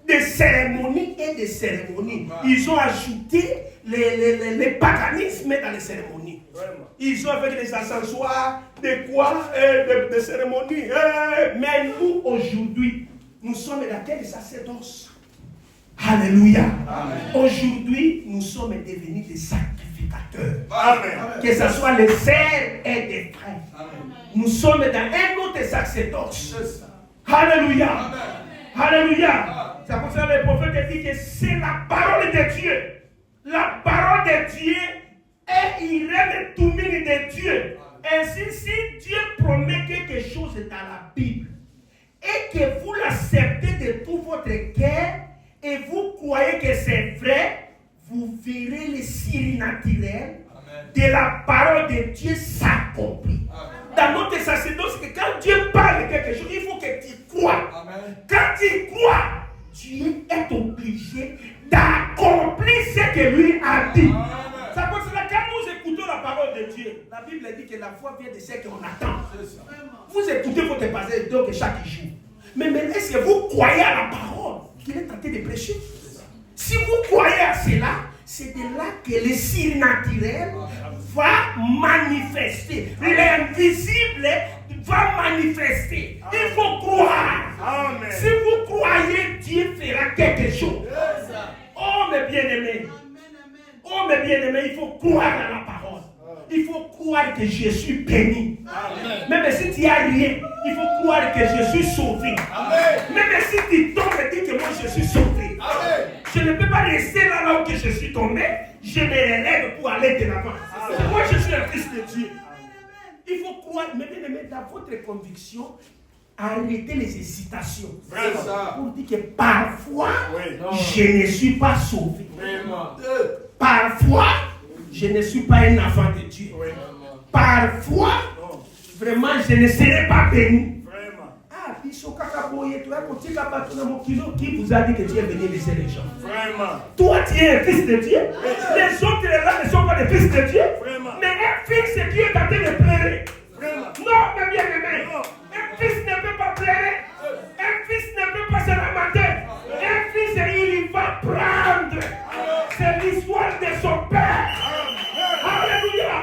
Des cérémonies et des cérémonies. Ils ont ajouté les paganismes dans les cérémonies. Ils ont avec des accessoires, des quoi, des cérémonies. Mais nous, aujourd'hui, nous sommes dans quel sacerdoce? Alléluia. Aujourd'hui, nous sommes devenus des sacrificateurs. Amen. Que ce soit les sœurs et des frères. Amen. Nous sommes dans un autre sacerdoce. Alléluia. Amen. Alléluia. C'est pour ça que le prophète dit que c'est la parole de Dieu. La parole de Dieu est Irem Toumini de Dieu. Ainsi, si Dieu promet quelque chose dans la Bible et que vous l'acceptez de tout votre cœur et vous croyez que c'est vrai, vous verrez les signes naturels de la parole de Dieu s'accomplir. Dans notre sacerdoce, que quand Dieu parle de quelque chose, il faut que tu crois. Quand tu crois, Dieu est obligé d'accomplir ce que lui a dit. C'est pour cela que quand nous écoutons la parole de Dieu, la Bible dit que la foi vient de ce qu'on attend. Vous écoutez votre passage donc chaque jour. Mais maintenant, est-ce que vous croyez à la parole qu'il est en train de prêcher? Si vous croyez à cela, c'est de là que le signe naturel va manifester. L'invisible va manifester. Il faut croire. Amen. Si vous croyez, Dieu fera quelque chose. Oh mes bien-aimés. Oh mes bien-aimés, il faut croire à la parole. Il faut croire que je suis béni. Amen. Même si tu n'as rien, il faut croire que je suis sauvé. Amen. Même si tu tombes et dis que moi je suis sauvé. Amen. Je ne peux pas rester là où je suis tombé. Je me relève pour aller de l'avant. Moi je suis un fils de Dieu. Il faut croire, mais bien aimé, dans votre conviction, arrêtez les hésitations. Pour dire que parfois, je ne suis pas sauvé. Parfois, je ne suis pas un enfant de Dieu. Parfois, vraiment, je ne serai pas béni. Ah, qui vous a dit que tu es venu laisser les gens? Toi, tu es un fils de Dieu. Les autres là ne sont pas des fils de Dieu. Mais un fils de Dieu est en train de pleurer. Non, mais bien aimé. Un fils ne peut pas pleurer. Un fils ne peut pas se lamenter. Un fils, il va prendre. C'est l'histoire de son père. Alléluia.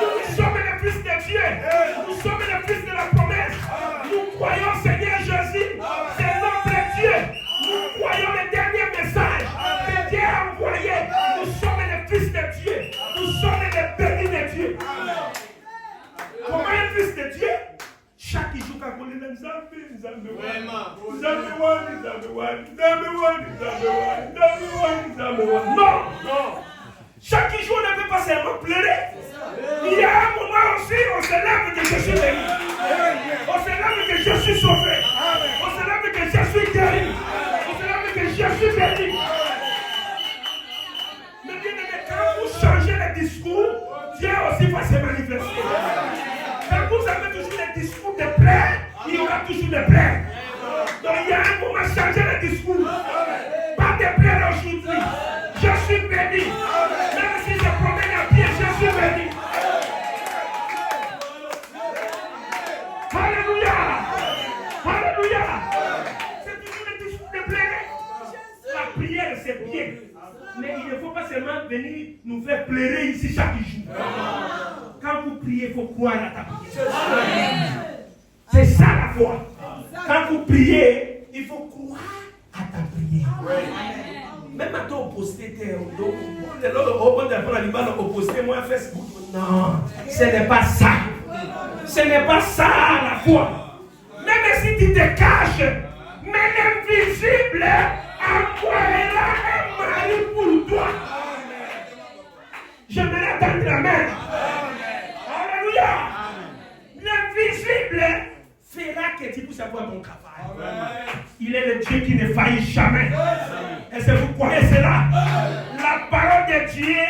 Nous sommes les fils de Dieu. Nous sommes les fils de la promesse. Nous croyons Seigneur Jésus. C'est notre Dieu. Nous croyons le dernier message que Dieu a envoyé. Nous sommes les fils de Dieu. Nous sommes les bénis de Dieu. Comment un fils de Dieu? Chaque jour, quand on est dans non. Chaque jour, on ne peut pas seulement pleurer. Il y a un moment aussi, on se lève que je suis béni. On se lève que je suis sauvé. On se lève que je suis guéri. On se lève que je suis béni. Mais bien aimé, quand vous changez le discours, Dieu aussi va se manifester. Quand vous avez toujours les discours de plaie, il y aura toujours des plaies. Donc il y a un moment changer le discours. Pas de plaie aujourd'hui. Je suis béni. Même si je promène à pied, je suis béni. Alléluia. Alléluia. C'est toujours le discours de plaie. La prière, c'est bien. Mais il ne faut pas seulement venir nous faire pleurer ici chaque jour. Quand vous priez, il faut croire à ta prière. C'est ça la foi. Quand vous priez, il faut croire à ta prière. Même à ton posté, moi Facebook. Non, ce n'est pas ça. Ce n'est pas ça la foi. Même si tu te caches, mais l'invisible envoyera un mari pour toi. J'aimerais attendre la main. Alléluia. L'invisible fera que tu puisses avoir ton travail. Il est le Dieu qui ne faillit jamais. Est-ce que vous croyez cela? La parole de Dieu,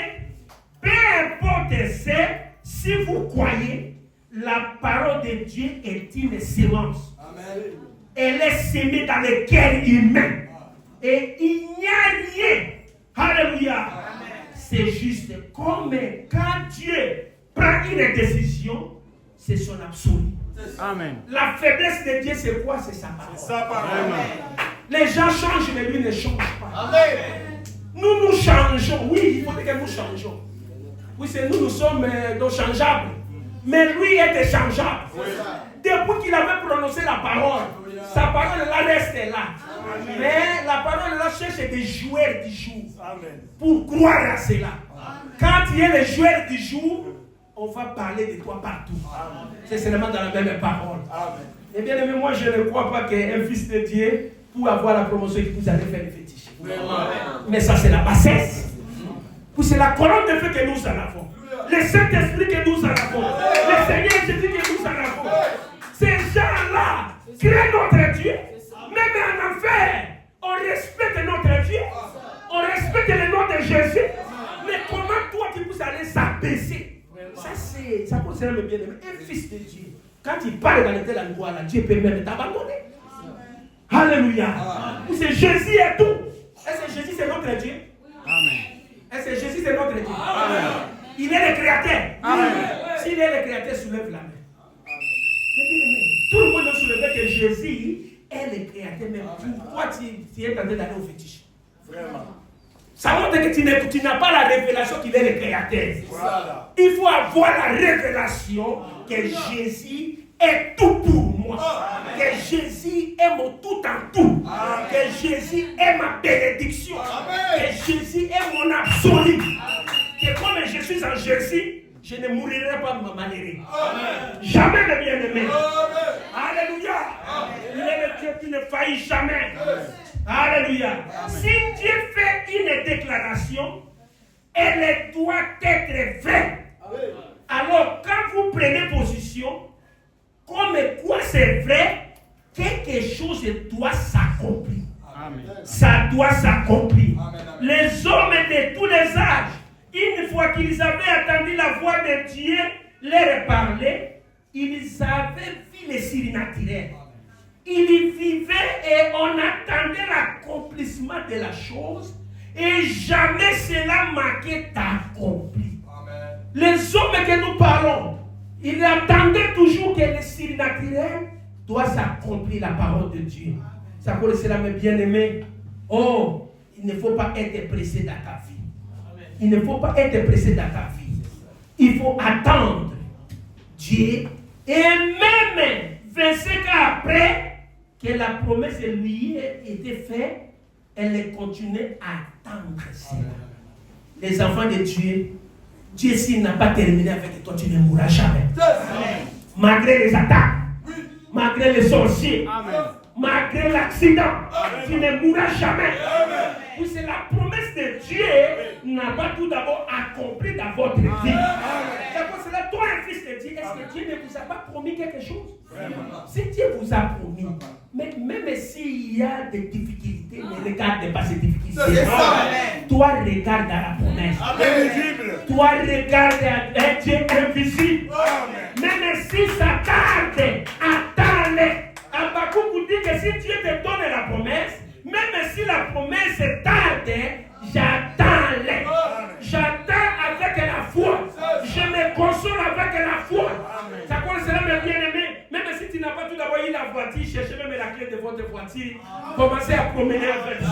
peu importe c'est, si vous croyez, la parole de Dieu est une sémence. Elle est sémée dans le cœur humain. Et il n'y a rien. Alléluia. C'est juste comme quand Dieu prend une décision, c'est son absolu. Amen. La faiblesse de Dieu, c'est quoi? C'est sa parole. C'est sa parole. Les gens changent, mais lui ne change pas. Amen. Nous changeons. Oui, il faut que nous changeons. Oui, c'est nous sommes changeables. Mais lui est échangeable. Oui. Depuis qu'il avait prononcé la parole, sa parole là reste là. Amen. Mais la parole là cherche des joueurs du jour. Amen. Pour croire à cela. Amen. Quand il y a les joueurs du jour, on va parler de toi partout. Amen. C'est seulement dans la même parole. Amen. Et bien aimé, moi je ne crois pas qu'un fils de Dieu, pour avoir la promotion, que vous allez faire le fétiche. Mais ça c'est la bassesse. C'est la colonne de feu que nous en avons. Le Saint-Esprit que nous en avons. Le Seigneur Jésus que nous en avons. Ces gens-là créent notre Dieu. Même en enfer, on respecte notre Jésus. Mais comment toi tu peux aller s'abaisser? Ça concerne le bien-aimé. Un fils de Dieu, quand il parle dans l'état endroit, là, Dieu peut même t'abandonner. Alléluia. C'est Jésus et tout. Est-ce que Jésus c'est notre Dieu? Amen. Est-ce que Jésus c'est notre Dieu? Amen. Il est le créateur. Amen. S'il est le créateur, soulève la main. Tout le monde a soulevé que Jésus est le créateur. Mais pourquoi tu es en train d'aller au fétiche? Vraiment. Ça montre que tu n'as pas la révélation qu'il est le créateur. Voilà. Il faut avoir la révélation que Jésus est tout pour moi. Que Jésus est mon tout en tout. Que Jésus est ma bénédiction. Que Jésus est mon absolu. Que comme je suis en Jésus, je ne mourrai pas malheureux. Jamais le bien-aimé. Alléluia. Il est le Dieu qui ne faillit jamais. Alléluia. Si Dieu fait une déclaration, elle doit être vraie. Alors, quand vous prenez position, comme quoi c'est vrai, quelque chose doit s'accomplir. Ça doit s'accomplir. Les hommes de tous les âges, une fois qu'ils avaient entendu la voix de Dieu leur parler, ils avaient vu les signes naturels. Ils vivaient et on attendait l'accomplissement de la chose et jamais cela manquait d'accomplir. Les hommes que nous parlons, ils attendaient toujours que le signe naturel doit s'accomplir, la parole de Dieu. Ça pour cela, mes bien-aimés. Oh, il ne faut pas être pressé dans ta vie. Il ne faut pas être pressé dans ta vie. Il faut attendre Dieu. Et même 25 ans après que la promesse lui ait été faite, elle continue à attendre cela. Les enfants de Dieu, Dieu s'il n'a pas terminé avec toi, tu ne mourras jamais. Malgré les attaques, malgré les sorciers, malgré l'accident, tu ne mourras jamais. Oui, c'est la promesse de Dieu n'a pas tout d'abord accompli dans votre vie. C'est pour cela, toi, un fils de Dieu, est-ce que Dieu ne vous a pas promis quelque chose? Si Dieu vous a promis, mais même s'il y a des difficultés, ne regarde pas ces difficultés. Toi, regarde à la promesse. Toi, regarde à un Dieu invisible. Même si ça tarde, attends-le. Habakkuk vous dit que si Dieu te donne la promesse, même si la promesse tarde, j'attends-les. J'attends avec la foi. Je me console avec la foi. Ça concerne mes bien-aimés. Même si tu n'as pas tout d'abord eu la voiture, cherchez même la clé de votre voiture. Commencez à promener avec ça.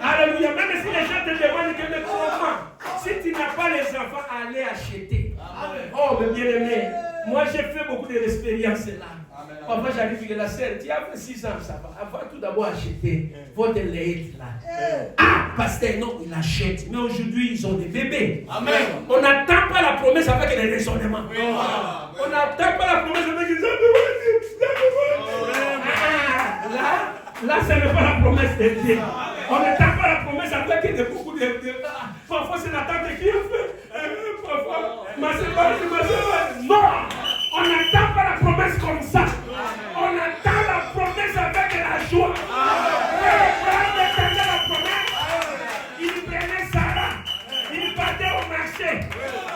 Alléluia. Même si les gens te demandent que mes enfants, si tu n'as pas les enfants, allez acheter. Oh, mes bien-aimés, moi j'ai fait beaucoup d'expériences là. Parfois j'arrive que la sœur, tu as fait 6 ans, ça va. Avant tout d'abord acheter votre lait là. Ah, pasteur, non, il achète. Mais aujourd'hui, ils ont des bébés. Amen. On n'attend pas la promesse avec les raisonnements. On n'attend pas la promesse avec les là, ce n'est pas la promesse de Dieu. On n'attend pas la promesse avec beaucoup de... Parfois, c'est la tante qui a fait. Parfois, ma sœur, non, on n'attend pas la promesse comme ça. On attend la promesse avec la joie. Abraham attendait la promesse. Il prenait Sarah. Il partait au marché.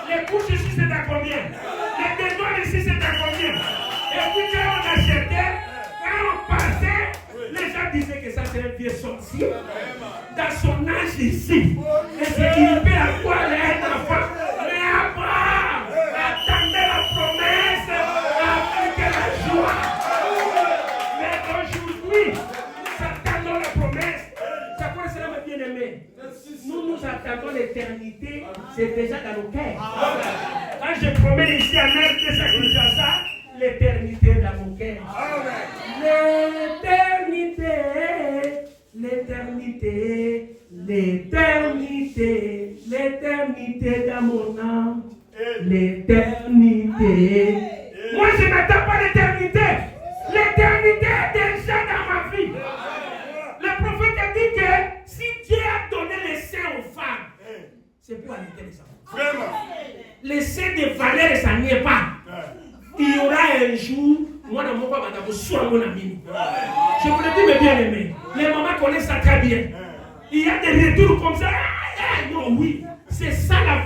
Les couches ici, c'est à combien? Les dédouanes ici, c'est à combien? Et puis quand on achetait, quand on partait, les gens disaient que ça c'est un vieux sorcier. Dans son âge ici, et c'est qu'il peut avoir un enfant. Mais Abraham attendait la promesse avec la joie. Mais aujourd'hui, nous attendons la promesse. Ça quoi cela, mes bien-aimés? Nous attendons l'éternité, c'est déjà dans nos cœurs. Quand je promets ici à Mère de Saint-Kinshasa, l'éternité est dans mon cœur. L'éternité, l'éternité, l'éternité, l'éternité dans mon âme. L'éternité. Moi, je n'attends pas l'éternité. L'éternité est déjà dans ma vie. Le prophète a dit que si Dieu a donné les seins aux femmes, c'est pour allaiter les enfants. Vraiment. Les seins de valeur, ça n'y est pas. Il y aura un jour, moi, dans mon papa, mon ami. Je vous le dis, mes bien-aimés, les mamans connaissent ça très bien. Il y a des retours comme ça.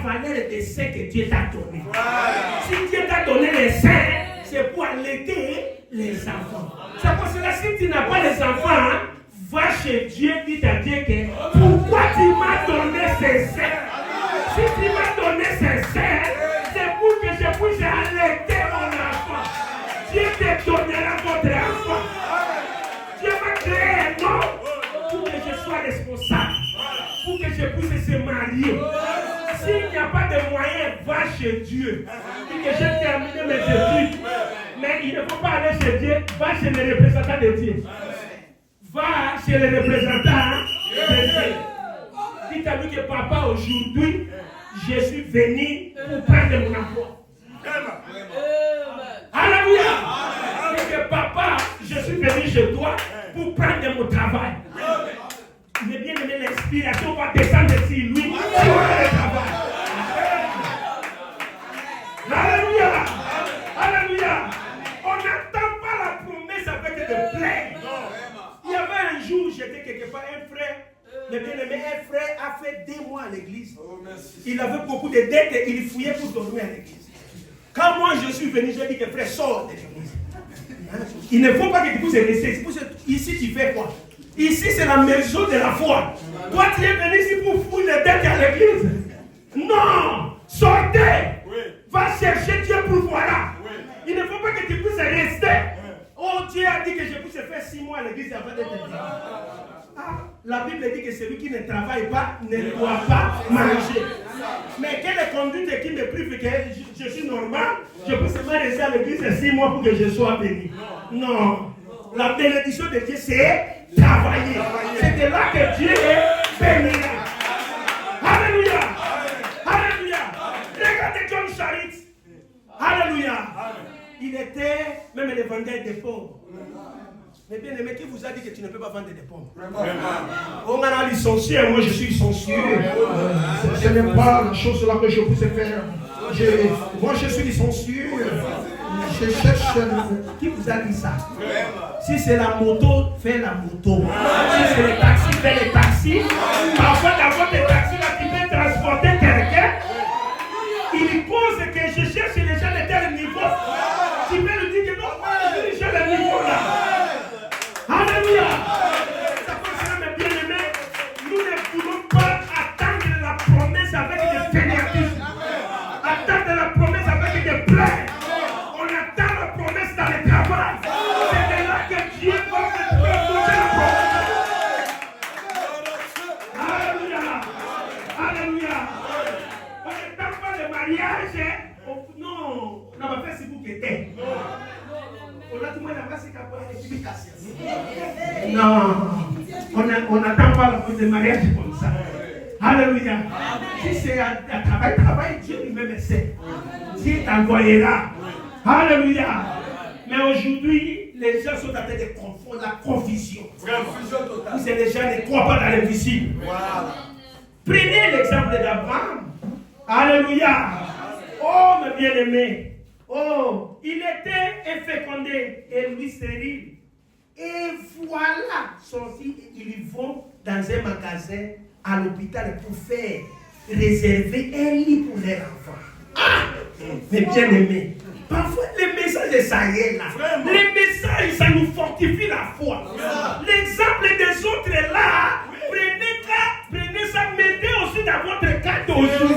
valeur de ce que Dieu t'a donné. Si Dieu t'a donné les seins, c'est pour allaiter les enfants. C'est pour cela, si tu n'as pas les enfants, hein, va chez Dieu, dis à Dieu que pourquoi tu m'as donné ces seins? Si tu m'as donné ces seins, c'est pour que je puisse allaiter mon enfant. Dieu te donnera votre enfant. Dieu m'a créé un homme pour que je sois responsable, pour que je puisse se marier. S'il n'y a pas de moyens, va chez Dieu. Dis que j'ai terminé mes études. Mais il ne faut pas aller chez Dieu, va chez les représentants de Dieu. Va chez les représentants de Dieu. Dites à lui que papa, aujourd'hui, je suis venu pour prendre mon enfant. Alléluia. Dis que papa, je suis venu chez toi pour prendre mon travail. Mais bien aimé, l'inspiration va descendre sur lui sur le travail. Alléluia. Alléluia. On n'attend pas la promesse avec des plaies. Il y avait un jour, j'étais quelque part, un frère, mais bien aimé, un frère a fait 2 mois à l'église. Il avait beaucoup de dettes et il fouillait pour dormir à l'église. Quand moi je suis venu, j'ai dit que frère, sors de l'église. Il ne faut pas que tu puisses rester. Ici, tu fais quoi? Ici, c'est la maison de la foi. Toi, tu es venu ici pour fouiller les dettes à l'église. Non! Sortez! Va chercher Dieu pour voilà. Il ne faut pas que tu puisses rester. Oh, Dieu a dit que je puisse faire 6 mois à l'église avant d'être dit. La Bible dit que celui qui ne travaille pas ne doit pas manger. Mais quelle conduite qui me prive que je suis normal, je peux seulement rester à l'église 6 mois pour que je sois béni. Non. La bénédiction de Dieu, c'est travailler. C'est de là que Dieu est béni. Alléluia. Alléluia. Regardez John Charit. Alléluia. Il était même le vendeur des pommes. Mais bien aimé, qui vous a dit que tu ne peux pas vendre des pommes? On a licencié, moi je suis licencié. Ce n'est pas la chose là que je puisse faire. Moi je suis licencié. Je cherche. Qui vous a dit ça? Si c'est la moto, fais la moto. Si c'est le taxi, fais le taxi. Parfois dans votre taxi là, tu peux transporter quelqu'un. Il pose que je cherche les gens de tel niveau. Tu peux lui dire que non, je cherche le niveau là. Alléluia. Ça peut faire mes bien-aimés. Nous ne voulons pas attendre la promesse avec des fainéantismes. Attendre la promesse avec des plaies. On attend la promesse dans le travail. C'est de là que Dieu va me proposer la promesse. Alléluia. Alléluia. On n'attend pas le mariage. Non, on va faire ce que vous êtes. Non, on n'attend pas la cause de mariage comme ça. Alléluia. Si c'est un travail, Dieu lui-même sait. Dieu t'envoyera. Alléluia. Mais aujourd'hui, les gens sont en train de confondre la confusion. Vous savez, les gens ne croient pas dans l'invisible. Prenez l'exemple d'Abraham. Alléluia. Oh, mes bien-aimés. Oh, il était infécondé et lui stérile. Et voilà, sorti, ils vont dans un magasin à l'hôpital pour faire réserver un lit pour les enfants. Ah, mais bien aimé, parfois les messages, ça y est là. Les messages, ça nous fortifie la foi. L'exemple des autres là, prenez ça, mettez aussi dans votre cas d'aujourd'hui.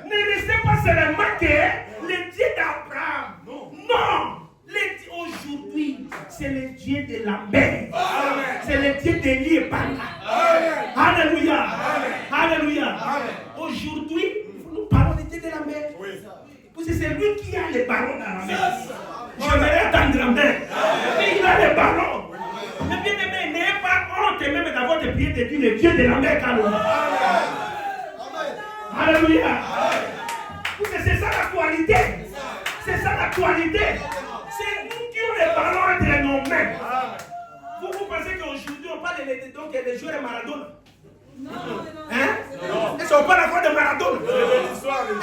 Ne restez pas seulement que le Dieu d'Abraham. Non. Aujourd'hui, c'est le Dieu de la mer. C'est le Dieu d'Élie et Bala. Alléluia. Alléluia. Aujourd'hui, nous parlons du Dieu de la mer. Parce que c'est lui qui a les ballons dans la mer. J'aimerais attendre la mer. Mais il a les ballons. Mais bien aimé, n'ayez pas honte même d'avoir des pieds de Dieu, le Dieu de la mer. Alléluia. C'est ça l'actualité. C'est ça l'actualité. C'est nous qui avons les ballons entre nos mains. Vous pensez qu'aujourd'hui on parle des joueurs de Maradona? Hein? Est-ce qu'on parle encore de Maradona?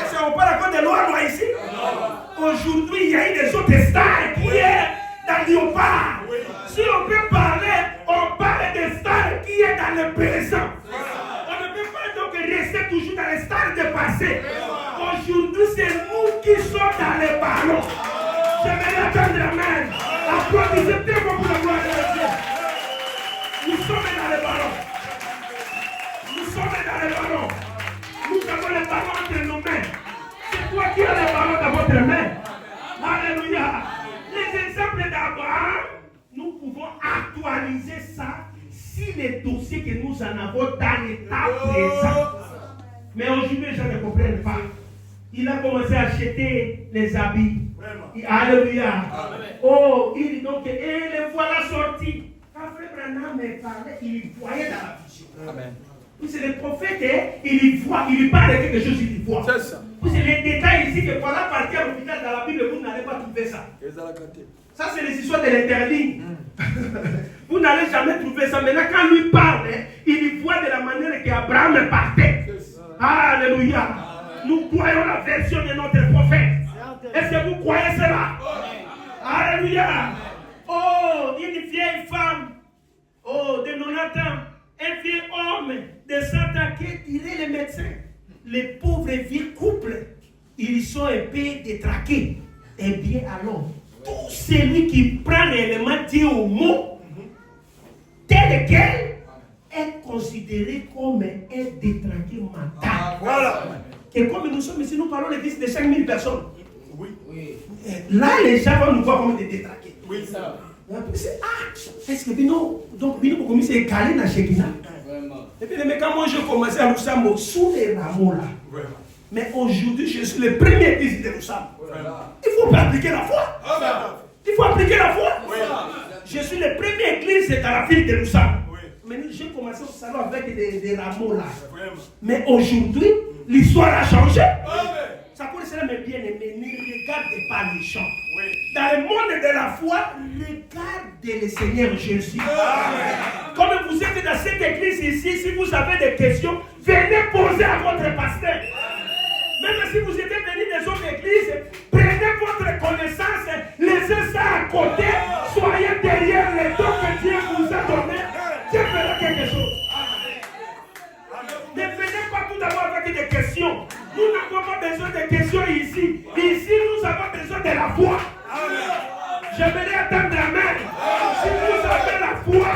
Est-ce qu'on parle encore de Loire ici? Aujourd'hui, il y a eu des autres stars qui est dans Léopard. Si on peut parler, on parle des stars qui est dans le présent. On ne peut pas donc laissé toujours dans les stades de passé. Aujourd'hui, c'est nous qui sommes dans les ballons. Je vais attendre, amen. Applaudissez très fort pour la gloire de Dieu. Nous sommes dans les ballons. Nous sommes dans les ballons. Nous avons les ballons entre nos mains. C'est toi qui as les ballons dans votre main. Alléluia. Les exemples d'Abraham, nous pouvons actualiser ça si les dossiers que nous en avons dans l'état présent. Mais aujourd'hui, les gens ne comprennent pas. Il a commencé à acheter les habits. Alléluia. Oh, il dit donc, et les voilà sortis. Quand Frère Branham me parlait, il voyait dans la vision. Amen. C'est le prophète, il voit, il lui parle de quelque chose, il voit. C'est ça. C'est les détails ici que voilà partir à l'hôpital dans la Bible, vous n'allez pas trouver ça. Ça, c'est les histoires de l'interdit. Vous n'allez jamais trouver ça. Maintenant, quand lui parle, il voit de la manière qu'Abraham partait. Alléluia. Nous croyons la version de notre prophète. Est-ce que vous croyez cela? Alléluia. Oh, une vieille femme, oh, de 90 ans, un vieil homme de 100 ans, que diraient les médecins? Les pauvres vieux couples, ils sont un peu détraqués. Eh bien alors, tout celui qui prend l'élément dit au mot, tel quel, est considéré comme un détraqué mental. Voilà. Et comme nous sommes ici, nous parlons l'église de 5000 personnes. Oui. Là, les gens vont nous voir comme des détraqués. Oui, ça. Est-ce que Bino, donc Bino pour commencer à caler dans Shekina? Et puis, mais quand moi je commençais à Loussamo, sous les rameaux là. Mais aujourd'hui, je suis le premier église de Loussamo. Il faut appliquer la foi. Il faut appliquer la foi. Je suis le premier église dans la ville de Loussamo. Mais j'ai commencé au salon avec des rameaux là. Mais aujourd'hui, l'histoire a changé. Ça pour cela, mes bien-aimés, ne regardez pas les gens. Dans le monde de la foi, regardez le Seigneur Jésus. Comme vous êtes dans cette église ici, si vous avez des questions, venez poser à votre pasteur. Même si vous êtes venus des autres églises, prenez votre connaissance, laissez ça à côté, soyez derrière les dons que Dieu vous a donnés. Dieu fera quelque chose. Ne venez pas tout d'abord avec des questions. Nous n'avons pas besoin de questions ici. Ici, nous avons besoin de la foi. J'aimerais attendre la main. Si vous avez la foi,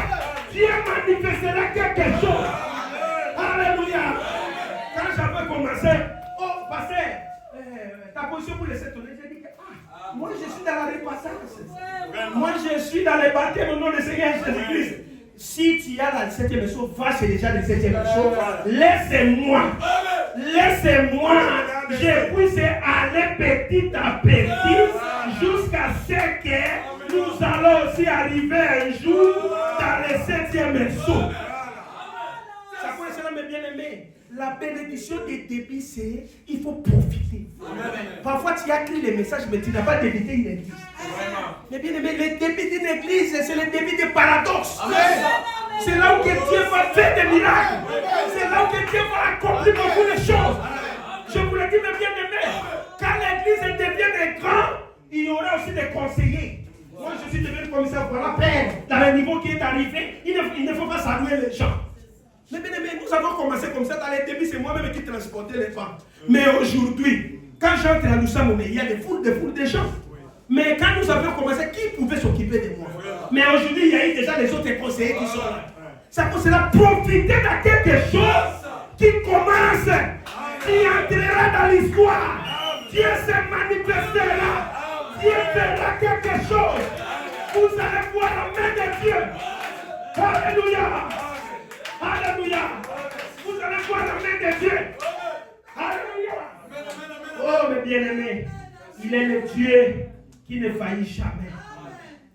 Dieu manifestera quelque chose. Alléluia. Quand j'avais commencé, oh, pasteur, ta position pour laisser tourner, j'ai dit que moi je suis dans la repassance. Moi je suis dans les baptêmes au nom du Seigneur Jésus-Christ. Si tu as la 7e saut, va chez déjà le 7e saut. Laissez-moi. Laissez-moi. Je puisse aller petit à petit jusqu'à ce que nous allons aussi arriver un jour dans le 7e saut. Ça pourrait cela, mes bien-aimés. La bénédiction des débits, c'est il faut profiter. Parfois, tu as écrit les messages, mais tu n'as pas débité une église. Mais bien aimé, le débit d'une église, c'est le débit des paradoxes. C'est là où que Dieu va faire des miracles. C'est là où que Dieu va accomplir beaucoup de choses. Je vous le dis, mes bien-aimés, quand l'église devient grand, il y aura aussi des conseillers. Moi, je suis devenu commissaire pour la paix. Dans le niveau qui est arrivé, il ne faut pas saluer les gens. Mais bien aimé, nous avons commencé comme ça. Dans les débuts, c'est moi-même qui transportais les femmes. Mais aujourd'hui, quand j'entre à Loussamo, il y a des foules de gens. Mais quand nous avions commencé, qui pouvait s'occuper de moi? Mais aujourd'hui, il y a eu déjà les autres conseillers qui sont là. Ça pour cela, profiter de quelque chose qui commence, qui entrera dans l'histoire. Dieu se manifestera. Dieu fera quelque chose. Vous allez voir la main de Dieu. Alléluia. Alléluia. Vous allez voir la main de Dieu. Alléluia. Oh, mes bien-aimés, il est le Dieu qui ne faillit jamais.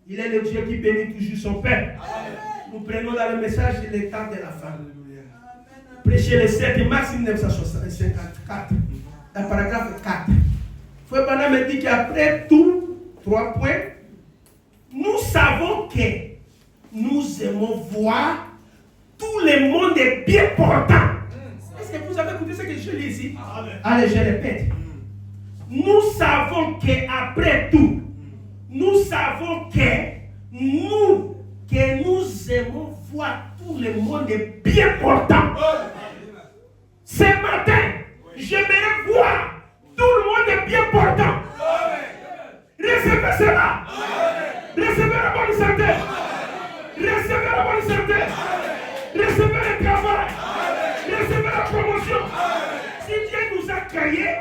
Il est le Dieu qui bénit toujours son peuple. Nous prenons dans le message de l'état de la femme. Prêcher le 7 mars 1954. Dans le paragraphe 4. Frère Branham me dit qu'après tout, 3 points, nous savons que nous aimons voir tout le monde est bien portant. Est-ce que vous avez écouté ce que je lis ici? Allez, je répète. Nous savons qu'après tout, nous savons que nous aimons voir tout le monde est bien portant. Ce matin, j'aimerais voir tout le monde bien portant. Recevez cela. Recevez la bonne santé. Recevez la bonne santé. Recevez le travail. Recevez la promotion. Si Dieu nous a créés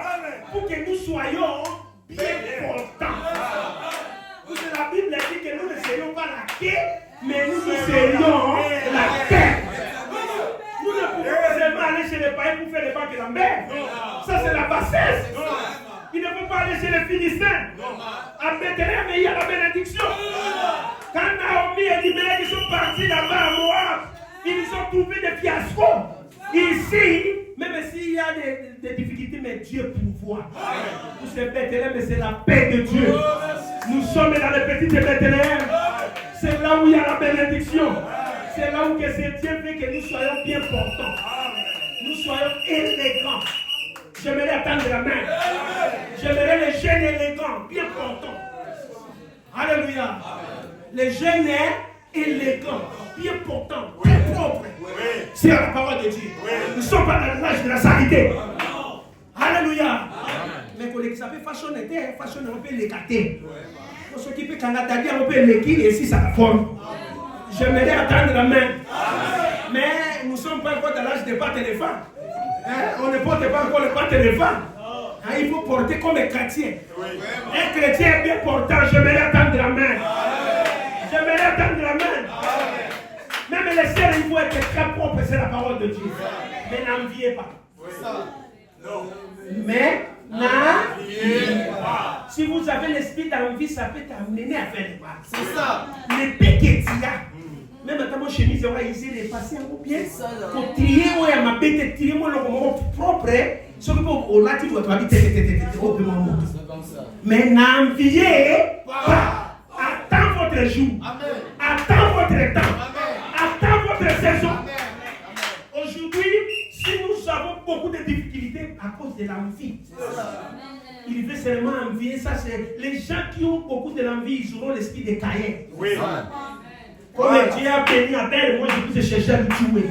pour que nous soyons bien portants. La Bible dit que nous ne serions pas la queue, mais nous serions la tête. Nous ne pouvons pas seulement aller chez les païens pour faire les banques de la mer. Ça, c'est la bassesse. Il ne faut pas aller chez les Philistins. À Bethléem, il y a la bénédiction. Quand Naomi et Elimelech sont partis là-bas à Moab, ils ont trouvé des fiascos. Ici, même s'il y a des difficultés, mais Dieu pourvoit. Pour ces Bethléem, c'est la paix de Dieu. Nous sommes dans les petites Bethléem. C'est là où il y a la bénédiction. C'est là où que c'est Dieu fait que nous soyons bien portants. Nous soyons élégants. J'aimerais attendre la main. J'aimerais les jeunes élégants, bien portants. Alléluia. Les jeunes élégants, bien portants, très propres. C'est la parole de Dieu. Nous ne sommes pas dans l'âge de la saleté. Alléluia. Mais quand vous savez, fashion, on peut l'écarter. Pour ceux qui peuvent canadier, on peut l'équiller et si ça la forme. J'aimerais attendre la main. Mais nous ne sommes pas encore dans l'âge des pâtes et des femmes. On ne porte pas encore les pâtes et les femmes. Il faut porter comme un chrétien. Un chrétien bien portant, j'aimerais attendre la main. J'aimerais attendre la main. Même les sœurs, il faut être très propre, c'est la parole de Dieu. Mais n'enviez pas. Mais n'enviez pas. Si vous avez l'esprit d'envie, ça peut t'amener à faire les mal. C'est ça. Les piquets qu'il y a. Même maintenant, mon chemise, on va essayer de passer en haut bien. Pour trier, on a ma bête, trier, mon propre. Ce que vous avez dit, vous avez dit, mais n'enviez pas. Attends votre jour. Attends votre temps. Attends votre saison. Aujourd'hui, si nous avons beaucoup de difficultés à cause de l'envie, il veut seulement envier. Ça, c'est les gens qui ont beaucoup de l'envie, ils auront l'esprit de Caïn. Oui. Comme Dieu a béni Abel, moi je peux chercher à le tuer.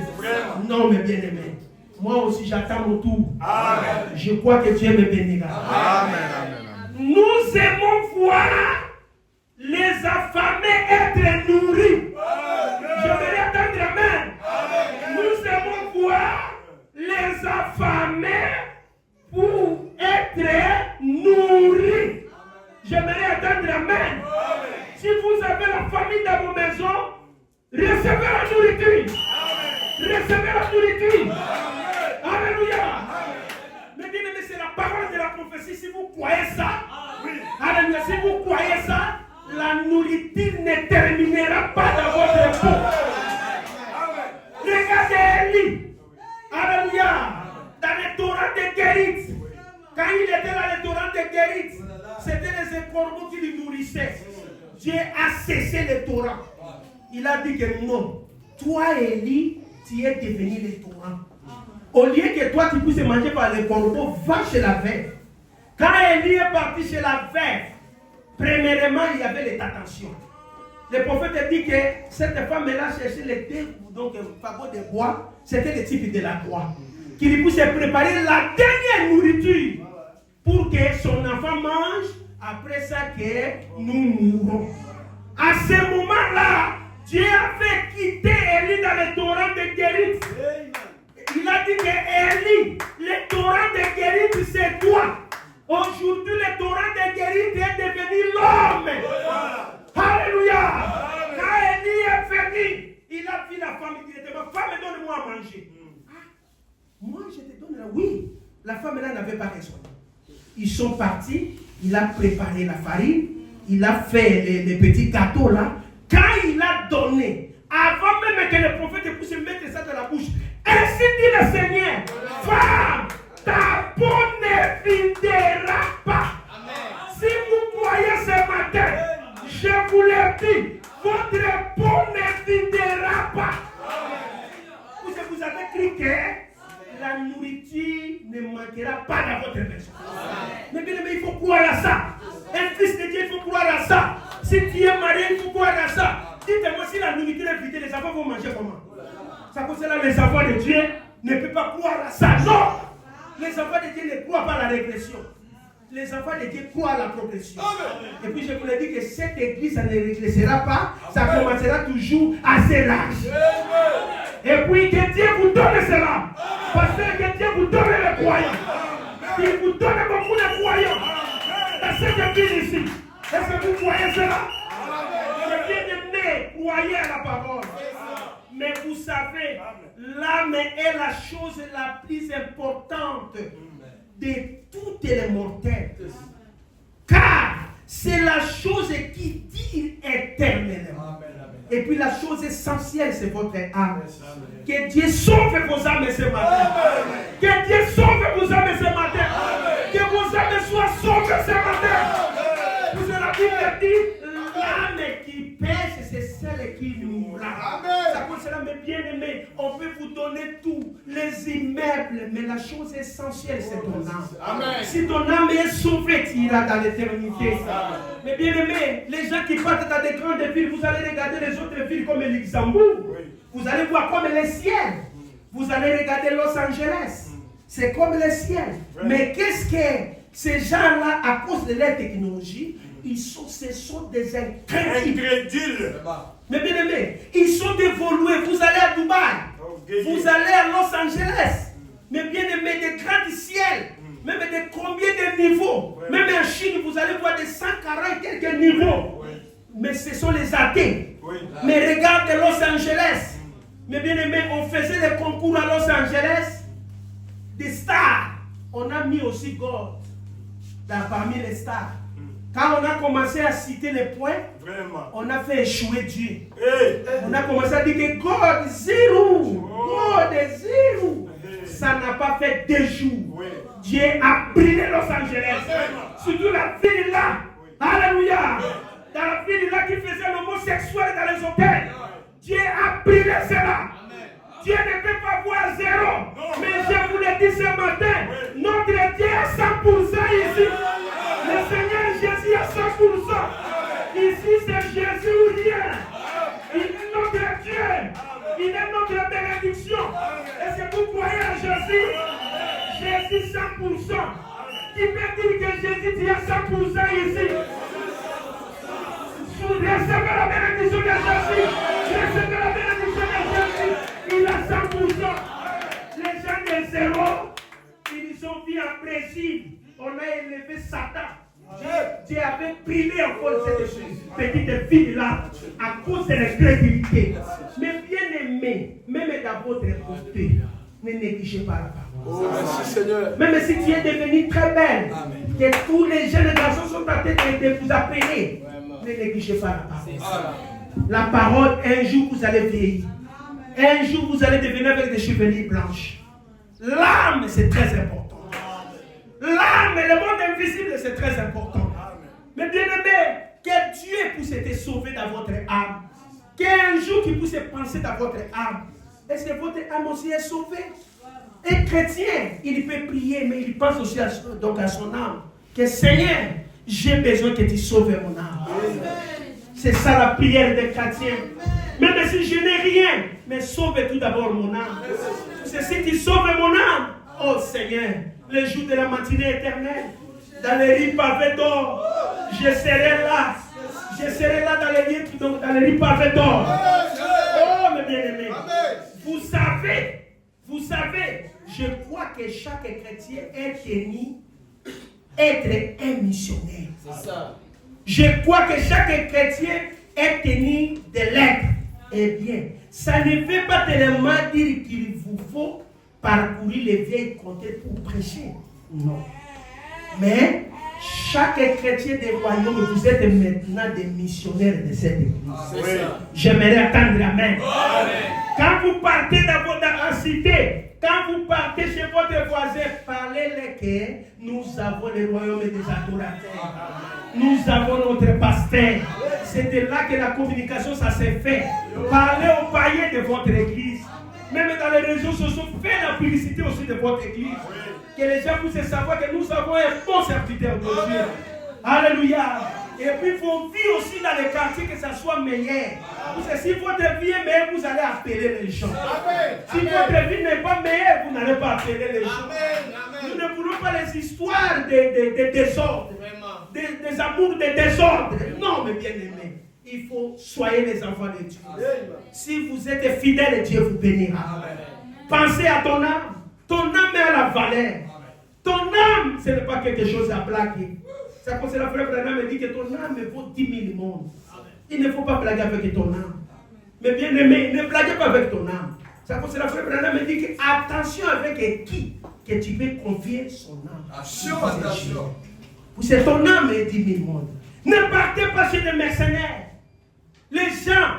Non, mes bien-aimés. Moi aussi, j'attends mon tour. Amen. Je crois que Dieu me bénira. Amen. Nous aimons voir les affamés être nourris. Je vais attendre la main. Nous aimons voir les affamés pour être nourris. J'aimerais attendre la main. Si vous avez la famille dans vos maisons, recevez la nourriture. Recevez la nourriture. Alléluia. Mais bien aimé, c'est la parole de la prophétie. Si vous croyez ça, alléluia, si vous croyez ça, la nourriture ne terminera pas dans votre peau. Regardez Élie. Alléluia. Dans le torrent de Guérit. Quand il était dans le torrent de Guérit, c'était les corbeaux qui le nourrissaient. Dieu a cessé le torrent. Il a dit que non. Toi, Élie, tu es devenu le torrent. Au lieu que toi, tu puisses manger par les corbeaux, va chez la veuve. Quand Élie est parti chez la veuve, premièrement, il y avait les tentations. Le prophète dit que cette femme-là cherchait les deux, donc fagots de bois, c'était le type de la croix. Qui lui puisse préparer la dernière nourriture pour que son enfant mange. Après ça que nous mourrons. À ce moment-là, Dieu a fait quitter Élie dans le torrent de Guérit. Il a dit que Élie, le torrent de Guérit, c'est toi. Aujourd'hui, le torrent de Guérit est devenu l'homme. Alléluia. Quand Élie est venu, il a vu la femme directement. Femme, donne-moi à manger. Moi, je te donne là. Oui, la femme là n'avait pas raison. Ils sont partis. Il a préparé la farine, il a fait les petits gâteaux là. Quand il a donné, avant même que le prophète puisse mettre ça dans la bouche, ainsi dit le Seigneur, femme, ta peau ne videra pas. Amen. Si vous croyez ce matin, je vous le dis, votre peau ne videra pas. Vous avez cru que la nourriture ne manquera pas dans votre maison. Mais bien aimé, il faut croire à ça. Un fils de Dieu, il faut croire à ça. Si tu es marié, il faut croire à ça. Dites-moi, si la nourriture est vidée, les enfants vont manger comment? Ça cause là, les enfants de Dieu, ne peut pas croire à ça. Non! Les enfants de Dieu ne croient pas à la régression. Les enfants de Dieu croient à la progression. Et puis je vous l'ai dit que cette église, ça ne régressera pas. Ça commencera toujours à ses large. Et puis que Dieu vous donne cela. Parce que Dieu vous donne les croyants. Il vous donne beaucoup de croyants. Dans cette église ici. Est-ce que vous croyez cela? Les bien-aimés, croyez à la parole. Mais vous savez, l'âme est la chose la plus importante de toutes les mortels. Car c'est la chose qui dure éternellement. Et puis la chose essentielle, c'est votre âme. Que Dieu sauve vos âmes ce matin. Que Dieu sauve vos âmes ce matin. Que vos âmes soient sauvées ce matin. Vous avez la Bible dit, l'âme qui pêche, c'est celle qui mourra. Ça pour cela, mes bien-aimés, on peut vous donner tout, les immeubles, mais la chose essentielle, c'est ton âme. Si ton âme est sauvée, tu iras dans l'éternité. Mes bien-aimés, les gens qui partent dans des grandes villes, vous allez regarder les autres villes comme le Luxembourg. Vous allez voir comme les ciels. Vous allez regarder Los Angeles. C'est comme le ciel. Mais qu'est-ce que ces gens-là, à cause de leur technologie, ce sont des incrédules. Mais bien aimés, ils sont évolués. Vous allez à Dubaï, vous allez à Los Angeles. Mais bien aimés, des grands ciels, même de combien de niveaux. Même en Chine, vous allez voir des 140 quelques niveaux. Mais ce sont les athées. Mais regardez Los Angeles. Mais bien aimés, on faisait des concours à Los Angeles. Des stars. On a mis aussi God parmi les stars. Quand on a commencé à citer les points, on a fait échouer Dieu. On a commencé à dire que God zéro. God est zéro. Ça n'a pas fait 2 jours. Dieu a brûlé Los Angeles. Surtout la ville là. Alléluia. Dans la ville là qui faisait l'homosexuel dans les hôtels. Dieu a brûlé cela. Dieu ne peut pas voir zéro. Mais je vous le dis ce matin, notre Dieu est à 100% ici. Le Seigneur Jésus à 100%. Ici c'est Jésus ou rien. Il est notre Dieu. Il est notre bénédiction. Est-ce que vous croyez à Jésus? Jésus 100%. Qui peut dire que Jésus est à 100% ici? Recevez la bénédiction de Jésus. Recevez la bénédiction de Jésus. Il a 100%. Les gens de zéro, ils ont vu en Brésil. On a élevé Satan. Dieu avait brûlé encore cette petite ville-là à cause de l'incrédulité. Mais bien aimé, même dans votre côté, ne négligez pas la parole. Merci Seigneur. Même si tu es devenu très belle, que tous les jeunes garçons sont en train de vous appeler, ne négligez pas la parole. La parole, un jour vous allez vieillir. Un jour vous allez devenir avec des chevelures blanches. L'âme, c'est très important. L'âme et le monde invisible, c'est très important. Mais bien aimé, que Dieu puisse te sauver dans votre âme. Qu'un jour qu'il puisse penser dans votre âme. Est-ce que votre âme aussi est sauvée? Un chrétien, il peut prier, mais il pense aussi à son âme. Que Seigneur, j'ai besoin que tu sauves mon âme. C'est ça la prière des chrétiens. Même si je n'ai rien, mais sauve tout d'abord mon âme. C'est si tu sauves mon âme, oh Seigneur, le jour de la matinée éternelle, dans les riz pavés d'or, je serai là. Je serai là dans les riz pavés d'or. Oh mes bien-aimés, vous savez, je crois que chaque chrétien est tenu être un missionnaire. Je crois que chaque chrétien est tenu de l'être. Eh bien, ça ne veut pas tellement dire qu'il vous faut parcourir les vieilles contrées pour prêcher. Non. Mais chaque chrétien des royaumes, vous êtes maintenant des missionnaires de cette église. J'aimerais attendre amen. Quand vous partez dans votre cité, quand vous partez chez votre voisin, parlez-les que nous avons le royaume des adorateurs. Nous avons notre pasteur. C'est de là que la communication, ça s'est fait. Parlez aux païens de votre église. Même dans les réseaux sociaux, faites la publicité aussi de votre église. Que les gens puissent savoir que nous avons un bon serviteur de Dieu. Alléluia. Et puis vos vies aussi dans les quartiers, que ça soit meilleur. Parce que si votre vie est meilleure, vous allez appeler les gens. Si votre vie n'est pas meilleure, vous n'allez pas appeler les gens. Nous ne voulons pas les histoires de désordre, des amours de désordre. Non, mes bien-aimés, il faut soyez les enfants de Dieu. Si vous êtes fidèles, Dieu vous bénira. Pensez à ton âme. Ton âme est à la valeur. Ton âme, ce n'est pas quelque chose à blaguer. C'est pour cela que le frère Branham me dit que ton âme vaut 10 000 mondes. Il ne faut pas blaguer avec ton âme. Mais bien aimé, ne blaguez pas avec ton âme. C'est pour cela que le frère Branham me dit que attention avec qui que tu peux confier son âme. Attention. C'est ton âme et 10 000 mondes. Ne partez pas chez des mercenaires. Les gens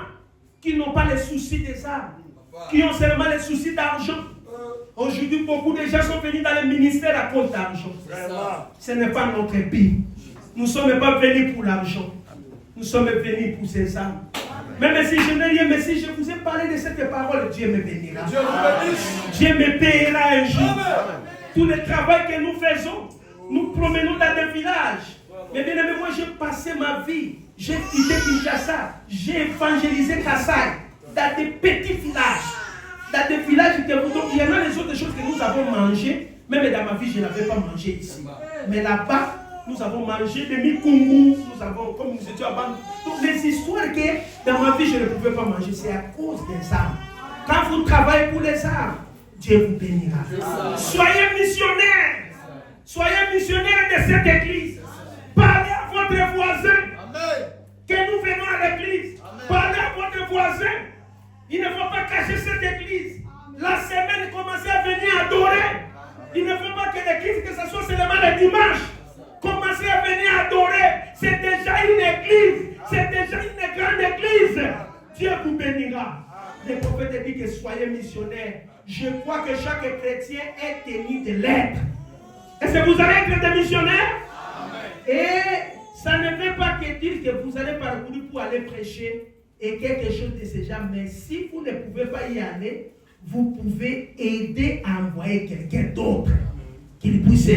qui n'ont pas les soucis des âmes, qui ont seulement les soucis d'argent. Aujourd'hui, beaucoup de gens sont venus dans le ministère à cause d'argent. Ce n'est pas notre pays. Nous ne sommes pas venus pour l'argent. Nous sommes venus pour ces âmes. Même si je n'ai rien, mais si je vous ai parlé de cette parole, Dieu me bénira. Dieu me payera un jour. Tout le travail que nous faisons, nous promenons dans des villages. Mais bien aimé, moi j'ai passé ma vie. J'ai quitté Kinshasa. J'ai évangélisé Kassai dans des petits villages. Dans des villages, il y en a les autres choses que nous avons mangées. Même dans ma vie, je n'avais pas mangé ici. Mais là-bas, nous avons mangé des mikungu. Nous avons, comme nous étions avant, toutes les histoires que dans ma vie, je ne pouvais pas manger. C'est à cause des âmes. Quand vous travaillez pour les âmes, Dieu vous bénira. Soyez missionnaires. Soyez missionnaires de cette église. Parlez à votre voisin. Que nous venons à l'église. Parlez à votre voisin. Il ne faut pas cacher cette église. La semaine, commencez à venir adorer. Il ne faut pas que l'église, que ce soit seulement le dimanche. Commencez à venir adorer. C'est déjà une église. C'est déjà une grande église. Dieu vous bénira. Le prophète dit que soyez missionnaires. Je crois que chaque chrétien est tenu de l'être. Est-ce que vous allez être des missionnaires? Et ça ne veut pas dire que vous allez parcourir pour aller prêcher et quelque chose de ce genre. Mais si vous ne pouvez pas y aller, vous pouvez aider à envoyer quelqu'un d'autre qui puisse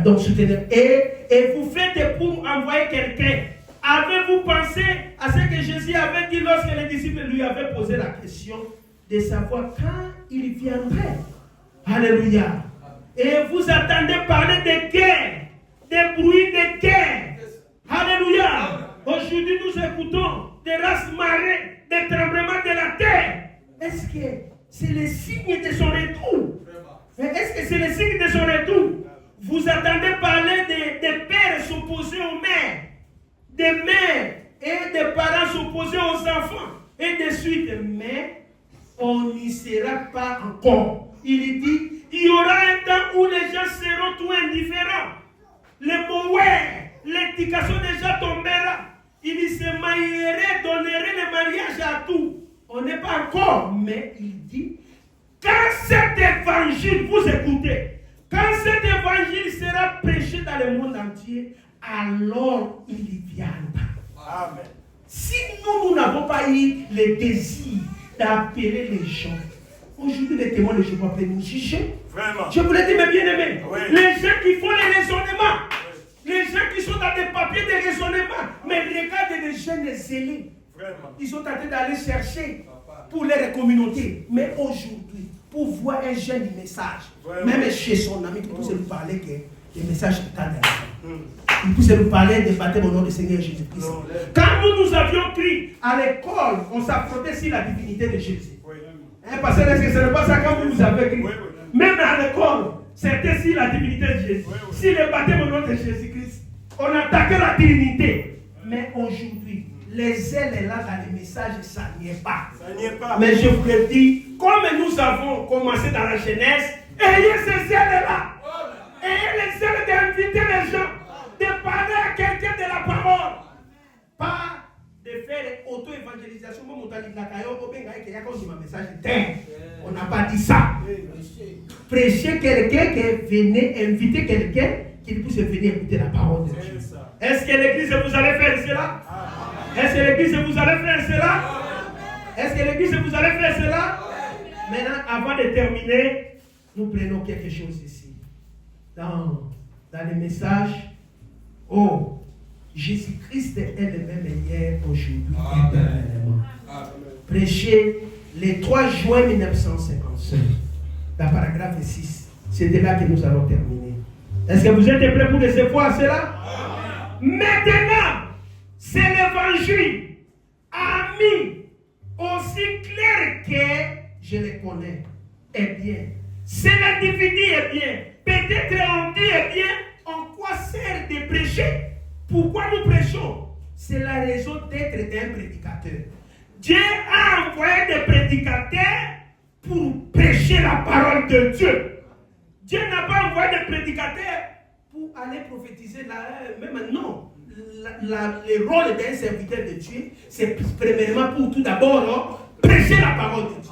donc soutenir. Et vous faites pour envoyer quelqu'un. Avez-vous pensé à ce que Jésus avait dit lorsque les disciples lui avaient posé la question de savoir quand il viendrait? Alléluia. Et vous attendez parler de guerre, des bruits de guerre. Alléluia. Aujourd'hui, nous écoutons des races marées, des tremblements de la terre. Est-ce que c'est le signe de son retour? Est-ce que c'est le signe de son retour? Vous attendez parler des pères s'opposer aux mères, des mères et des parents s'opposer aux enfants, et de suite. Mais on n'y sera pas encore. Il dit, il y aura un temps où les gens seront tout indifférents. Les Moël, l'éducation déjà tombera. Il dit, se marierait, donnerait le mariage à tout. On n'est pas encore, mais il dit, quand cet évangile, vous écoutez, quand cet évangile sera prêché dans le monde entier, alors il viendra. Amen. Si nous n'avons pas eu le désir d'appeler les gens, aujourd'hui les témoins de Jéhovah peuvent nous juger. Vraiment. Je vous l'ai dit, mes bien-aimés, Oui. les gens qui font les raisonnements, les gens qui sont dans des papiers de raisonnement, mais regardez les jeunes zélés. Vraiment. Ils sont en train d'aller chercher pour leur communauté. Mais aujourd'hui, pour voir un jeune message, Vraiment. même chez son ami, qui puisse nous parler que le message est à derrière. Il puisse nous parler de baptême au nom du Seigneur Jésus-Christ. Quand nous avions pris à l'école, on s'affrontait sur la divinité de Jésus. Oui. Parce que ce n'est pas ça quand vous avez écrit. Oui. Même à l'école, c'était sur la divinité de Jésus. Oui. Si le baptême au nom de Jésus-Christ, on attaquait la Trinité. Mais aujourd'hui, les ailes là dans les messages, ça n'y est pas. Ça n'y est pas. Mais je vous le dis, comme nous avons commencé dans la jeunesse, ayez ces ailes là. Ayez les ailes d'inviter les gens, de parler à quelqu'un de la parole. Pas de faire auto-évangélisation. On n'a pas dit ça. Prêcher quelqu'un qui venait inviter quelqu'un qui puisse venir écouter la parole de Dieu. Est-ce que l'église vous allez faire cela? Est-ce que l'église vous allez faire cela? Est-ce que l'église vous allez faire cela? Maintenant, avant de terminer, nous prenons quelque chose ici. Dans les messages, Jésus-Christ est le même hier, aujourd'hui, éternellement. Prêché le 3 juin 1955, dans paragraphe 6. C'était là que nous allons terminer. Est-ce que vous êtes prêts pour recevoir cela? Maintenant, c'est l'évangile ami aussi clair que je le connais. Eh bien, c'est l'individu, eh bien, peut-être on dit, eh bien, en quoi sert de prêcher? Pourquoi nous prêchons? C'est la raison d'être d'un prédicateur. Dieu a envoyé des prédicateurs pour prêcher la parole de Dieu. Dieu n'a pas envoyé des prédicateurs pour aller prophétiser même non. Le rôle d'un serviteur de Dieu, c'est premièrement pour tout d'abord prêcher la parole de Dieu.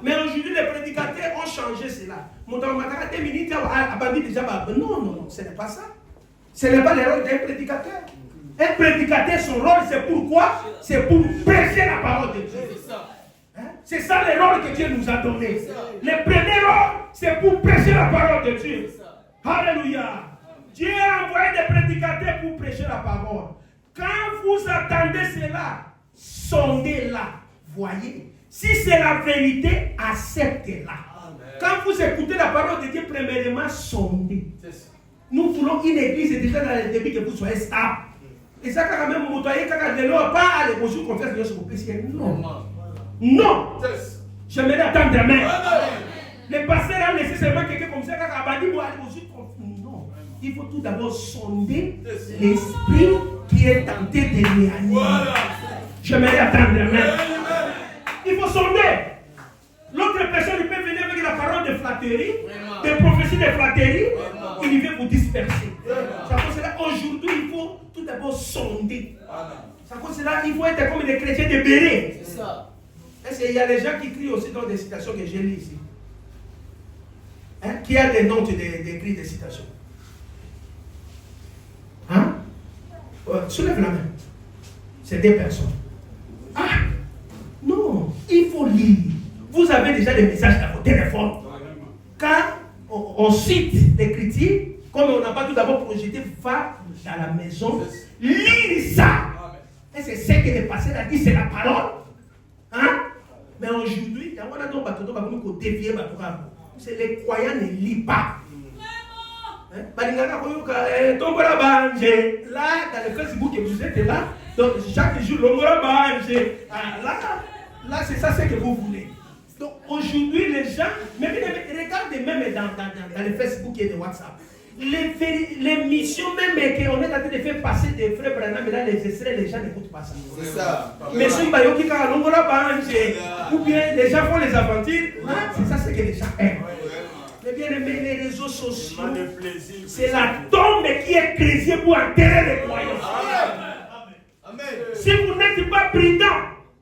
Mais aujourd'hui, les prédicateurs ont changé cela. Non, ce n'est pas ça. Ce n'est pas le rôle d'un prédicateur. Un prédicateur, son rôle, c'est pourquoi? C'est pour prêcher la parole de Dieu. C'est ça le rôle que Dieu nous a donné. Le premier rôle, c'est pour prêcher la parole de Dieu. Alléluia. Dieu a envoyé des prédicateurs pour prêcher la parole. Quand vous attendez cela, sondez-la. Voyez. Si c'est la vérité, acceptez-la. Quand vous écoutez la parole de Dieu, premièrement, sondez. Nous voulons une église déjà dans le début que vous soyez stable. Et ça, quand même, vous voyez, quand vous n'avez pas à l'émotion, confesse que Dieu se coupe. Non. Non. J'aimerais attendre demain. Le pasteur a laissé seulement quelqu'un comme ça, quand il va dire, non. Il faut tout d'abord sonder l'esprit qui est tenté de réanimer. J'aimerais attendre demain. Il faut sonder. L'autre personne, il peut venir avec la parole de flatterie, de prophétie de flatterie, il vient vous disperser. C'est pour cela, aujourd'hui, il faut tout d'abord sonder. C'est pour cela, il faut être comme des chrétiens de béret. C'est ça. Est-ce qu'il y a des gens qui crient aussi dans des citations que j'ai lues ici? Qui a des notes d'écrit des citations? Soulève la main. C'est des personnes. Non, il faut lire. Vous avez déjà des messages dans vos téléphones. Quand on cite l'écriture, comme on n'a pas tout d'abord projeté, va dans la maison, lire ça. Et c'est ce que le pasteur a dit, c'est la parole. Mais aujourd'hui, les croyants ne lisent pas. Là, dans le Facebook, vous êtes là. Donc, chaque jour, là, c'est ça ce que vous voulez. Donc, aujourd'hui, les gens, regardez même dans le Facebook et le WhatsApp. Les missions même qu'on est en train de faire passer des frères Branham, là, les extraits, les gens n'écoutent pas ça. C'est ça. Mais si ou bien les gens font les aventures, c'est ça ce que les gens aiment. Mais bien aimé, les réseaux sociaux, c'est la tombe qui est créée pour enterrer les croyants. Amen. Si vous n'êtes pas prudent,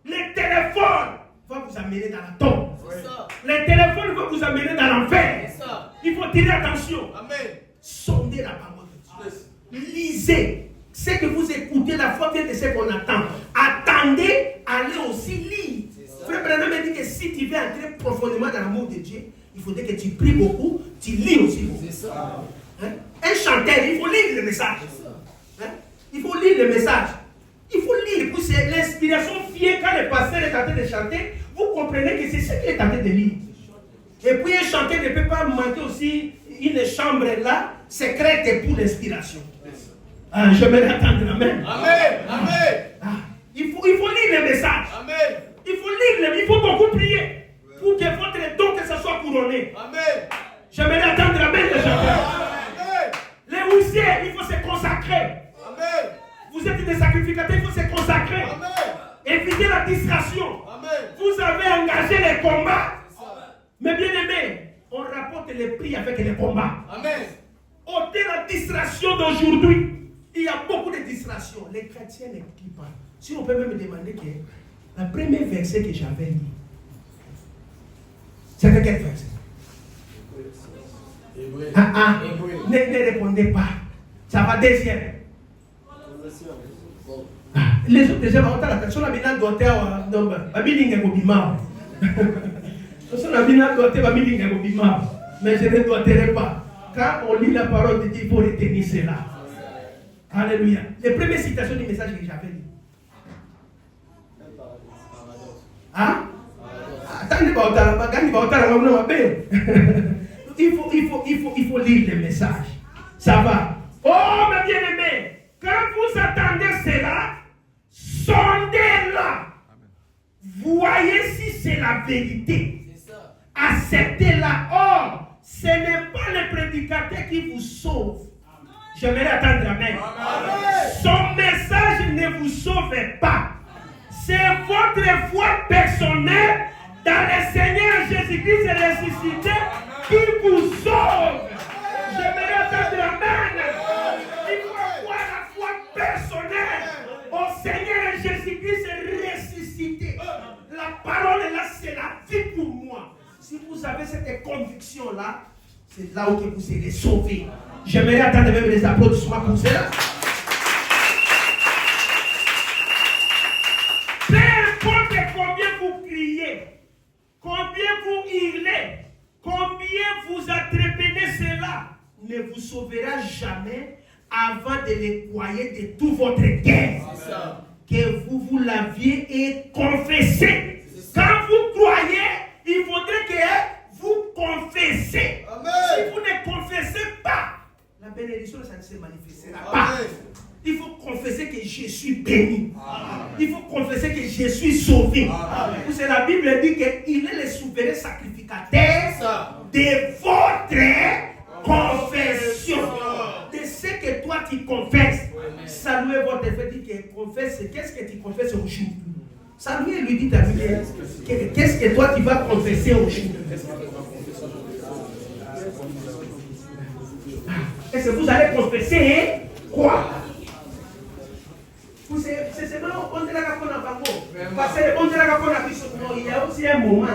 le téléphone va vous amener dans la tombe. Le téléphone va vous amener dans l'enfer. Il faut tirer attention. Amen. Sondez la parole de Dieu. Lisez. Ce que vous écoutez, la foi vient de ce qu'on attend. Attendez, allez aussi lire. Frère Branham a dit que si tu veux entrer profondément dans l'amour de Dieu, il faudrait que tu pries beaucoup, tu lis aussi beaucoup. C'est ça. Un chanteur, il faut lire le message. Il faut lire le message. Il faut lire. C'est l'inspiration vient quand le pasteur est en train de chanter. Vous comprenez que c'est ce qu'il est en train de lire. Et puis un chanteur ne peut pas manquer aussi une chambre là, secrète pour l'inspiration. Je vais attendre. Amen. Amen. Amen. Il faut lire le message. Amen. Il faut lire, il faut beaucoup prier. Pour que votre don que ça soit couronné. Amen. J'aimerais attendre amen les gens. Les huissiers, il faut se consacrer. Amen. Vous êtes des sacrificateurs, il faut se consacrer. Amen. Évitez la distraction. Amen. Vous avez engagé les combats. Mais bien aimé, on rapporte les prix avec les combats. Amen. Ôtez la distraction d'aujourd'hui. Il y a beaucoup de distractions. Les chrétiens n'écoutent pas. Si on peut même me demander que la première verset que j'avais lu, c'était quel verset? Ne répondez pas. Ça va deuxième. Les autres déjà vont la personne a doit mais je ne doiterai pas. Quand on lit la parole de Dieu, il faut retenir cela. Alléluia. Les premières citations du message que j'avais lu. Hein? Il faut lire les messages. Ça va. Oh, mes bien-aimés, quand vous attendez cela, sondez-la. Voyez si c'est la vérité. Acceptez-la. Or, ce n'est pas le prédicateur qui vous sauve. J'aimerais attendre amen. Son message ne vous sauve pas. C'est votre foi personnelle dans le Seigneur Jésus-Christ ressuscité qui vous sauve. J'aimerais attendre amen. Il faut avoir la foi personnelle au Seigneur Jésus-Christ ressuscité. La parole est là, c'est la vie pour moi. Si vous avez cette conviction-là, c'est là où vous serez sauvés. J'aimerais attendre même les applaudissements pour cela. Peu importe combien vous criez, combien vous hurlez, combien vous entreprenez cela, ne vous sauvera jamais avant de les croyer de tout votre cœur. Que vous laviez et confessez. Quand vous croyez, il faudrait que vous confessez. Amen. Si vous ne confessez pas, la bénédiction, ça ne se manifestera pas. Il faut confesser que je suis béni. Amen. Il faut confesser que je suis sauvé. Parce que la Bible dit qu'il est le souverain sacrificateur de votre confession. De ce que toi tu confesses. Saluez votre frère, dit que confesse. Qu'est-ce que tu confesses aujourd'hui? Saluez lui, dit à lui, qu'est-ce que toi tu vas confesser aujourd'hui? Est-ce que vous allez confesser quoi? C'est seulement on dirait qu'on a pas bon. Parce qu'on dirait qu'on a vu ce il y a aussi un moment,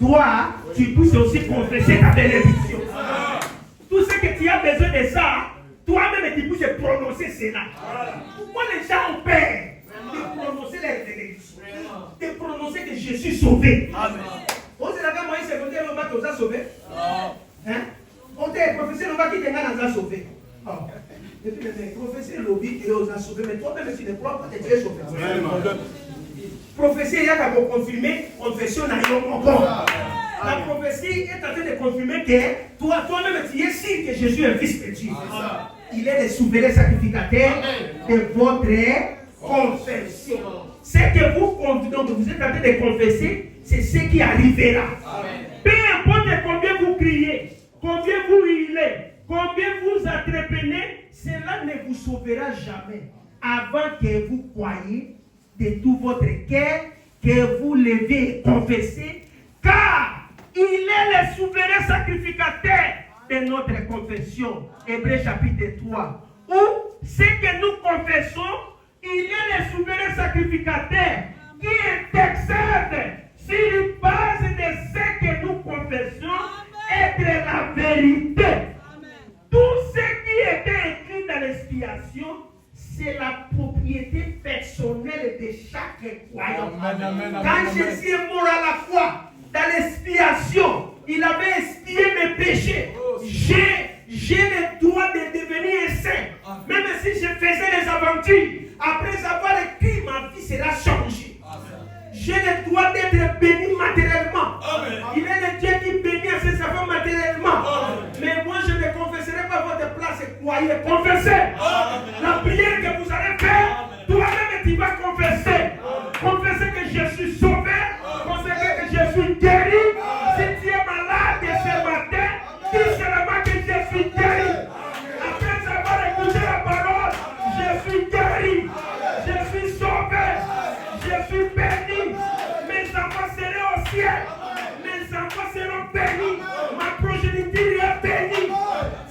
toi, tu puisses aussi confesser ta bénédiction. Tout ce que tu as besoin de ça, toi-même tu puisses prononcer cela. Pourquoi les gens ont peur de prononcer les bénédictions? De prononcer que je suis sauvé. On se l'a Moïse se dit on va te sauver. Hein? On t'a professé on va qui te sauvé. Et puis le professeur lobby qui nous a sauvé, mais toi-même tu ne crois pas que tu es sauvé. Prophétie il y a qu'à confirmer, confession n'a rien encore. La prophétie est en train de confirmer que toi-même tu es sûr que Jésus est le Fils de Dieu. Il est le souverain sacrificateur de votre confession. Ce que vous êtes en train de confesser, c'est ce qui arrivera. Peu importe combien vous criez, combien vous hurlez, combien vous entreprenez, cela ne vous sauvera jamais avant que vous croyiez de tout votre cœur, que vous levez et confessez, car il est le souverain sacrificateur de notre confession. Hébreux chapitre 3. Où ce que nous confessons, il est le souverain sacrificateur qui intercède sur la base de ce que nous confessons être la vérité. Tout ce qui était écrit dans l'expiation, c'est la propriété personnelle de chaque croyant. Quand Jésus est mort à la croix, dans l'expiation, il avait expié mes péchés. J'ai le droit de devenir saint. Même si je faisais les aventures, après avoir écrit, ma vie sera changée. J'ai le droit d'être béni matériellement. Il est le Dieu qui bénit à ses enfants matériellement. Mais moi, je ne confesserai pas votre place. Croyez, confessez. La prière que vous allez faire, toi-même tu vas confesser. Confessez que je suis sauvé. Confessez que je suis guéri. Si tu es malade ce matin, dis seulement que je suis guéri. Après avoir écouté la parole, je suis guéri. Je suis sauvé. Je suis béni. Mes enfants seront au ciel. Mes enfants seront bénis. Ma progéniture est bénie.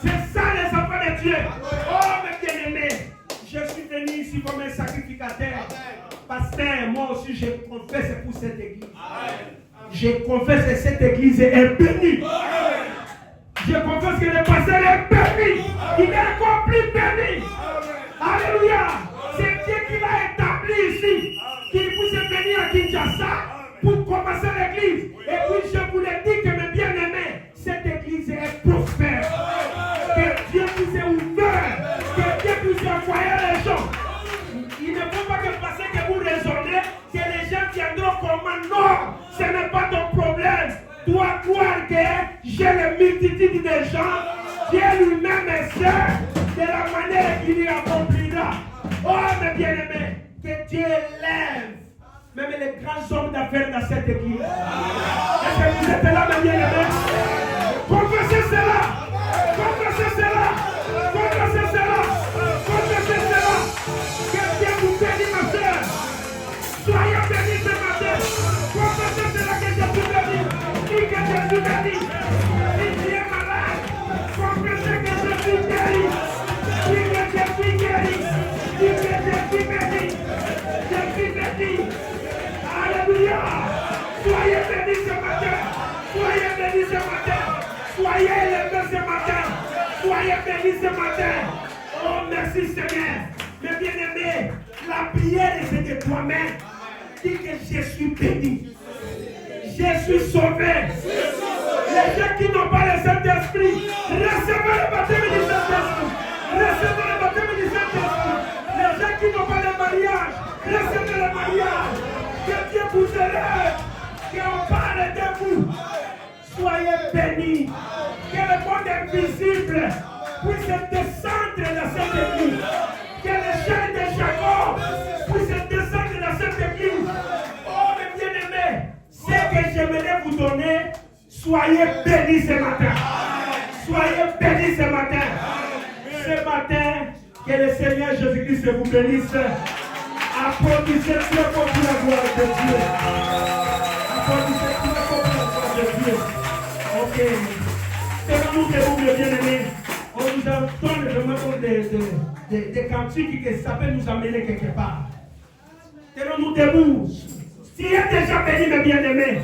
C'est ça les enfants de Dieu. Oh mes bien-aimés, je suis venu ici comme un sacrificateur. Pasteur, moi aussi je confesse pour cette église. Je confesse que cette église est bénie. Je confesse que le pasteur est béni. Il est encore plus béni. Alléluia. C'est Dieu qui l'a établi ici. Qu'il puisse venir à Kinshasa pour commencer l'église. Et puis je vous le dis que mes bien-aimés, cette église est prospère. Que Dieu puisse ouvrir. Que Dieu puisse envoyer les multitudes de gens, Dieu lui-même est seul de la manière qu'il y accomplira. Oh, mes bien-aimés, que Dieu lève même les grands hommes d'affaires dans cette église. Est-ce que vous êtes là, mes bien-aimés? Confessez cela! Confessez cela! Confessez cela! Confessez cela! Que Dieu vous bénisse, ma soeur! Soyez bénis ce matin! Confessez cela que Jésus bénit! Dis que Jésus bénit! Si tu es malade, confessez que Jésus guérit! Dis que Jésus guérit! Dis que Jésus bénit! Jésus bénit! Alléluia! Soyez bénis ce matin! Soyez bénis ce matin! Soyez élevés ce matin! Soyez bénis ce matin! Oh, merci Seigneur! Mes bien-aimés, la prière c'est de toi-même. Dis que je suis béni. Je suis sauvé. Les gens qui n'ont pas le Saint-Esprit, recevez le baptême du Saint-Esprit. Recevez le baptême du Saint-Esprit. Les gens qui n'ont pas le mariage, recevez le mariage. Que Dieu vous élève. Qu'on parle de vous. Soyez bénis. Que le monde invisible puisse descendre dans cette église. Que les chaînes de Jacob puissent descendre dans cette église. Oh, mes bien-aimés, ce que j'aimerais vous donner, soyez bénis ce matin. Soyez bénis ce matin. Ce matin, que le Seigneur Jésus-Christ vous bénisse. Applaudissez très fort pour la gloire de Dieu. Applaudissez très fort pour la gloire de Dieu. Ok. Tenons-nous debout, mes bien-aimés. On nous donne vraiment des cantiques que ça peut nous amener quelque part. Tenons-nous debout. Si il est déjà béni, mes bien-aimés,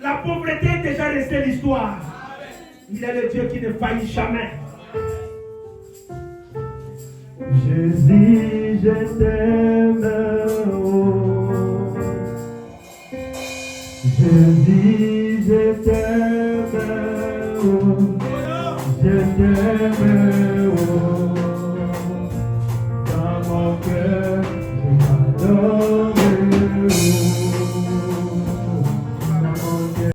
la pauvreté est déjà restée l'histoire. Il est le Dieu qui ne faillit jamais. Jésus, je t'aime.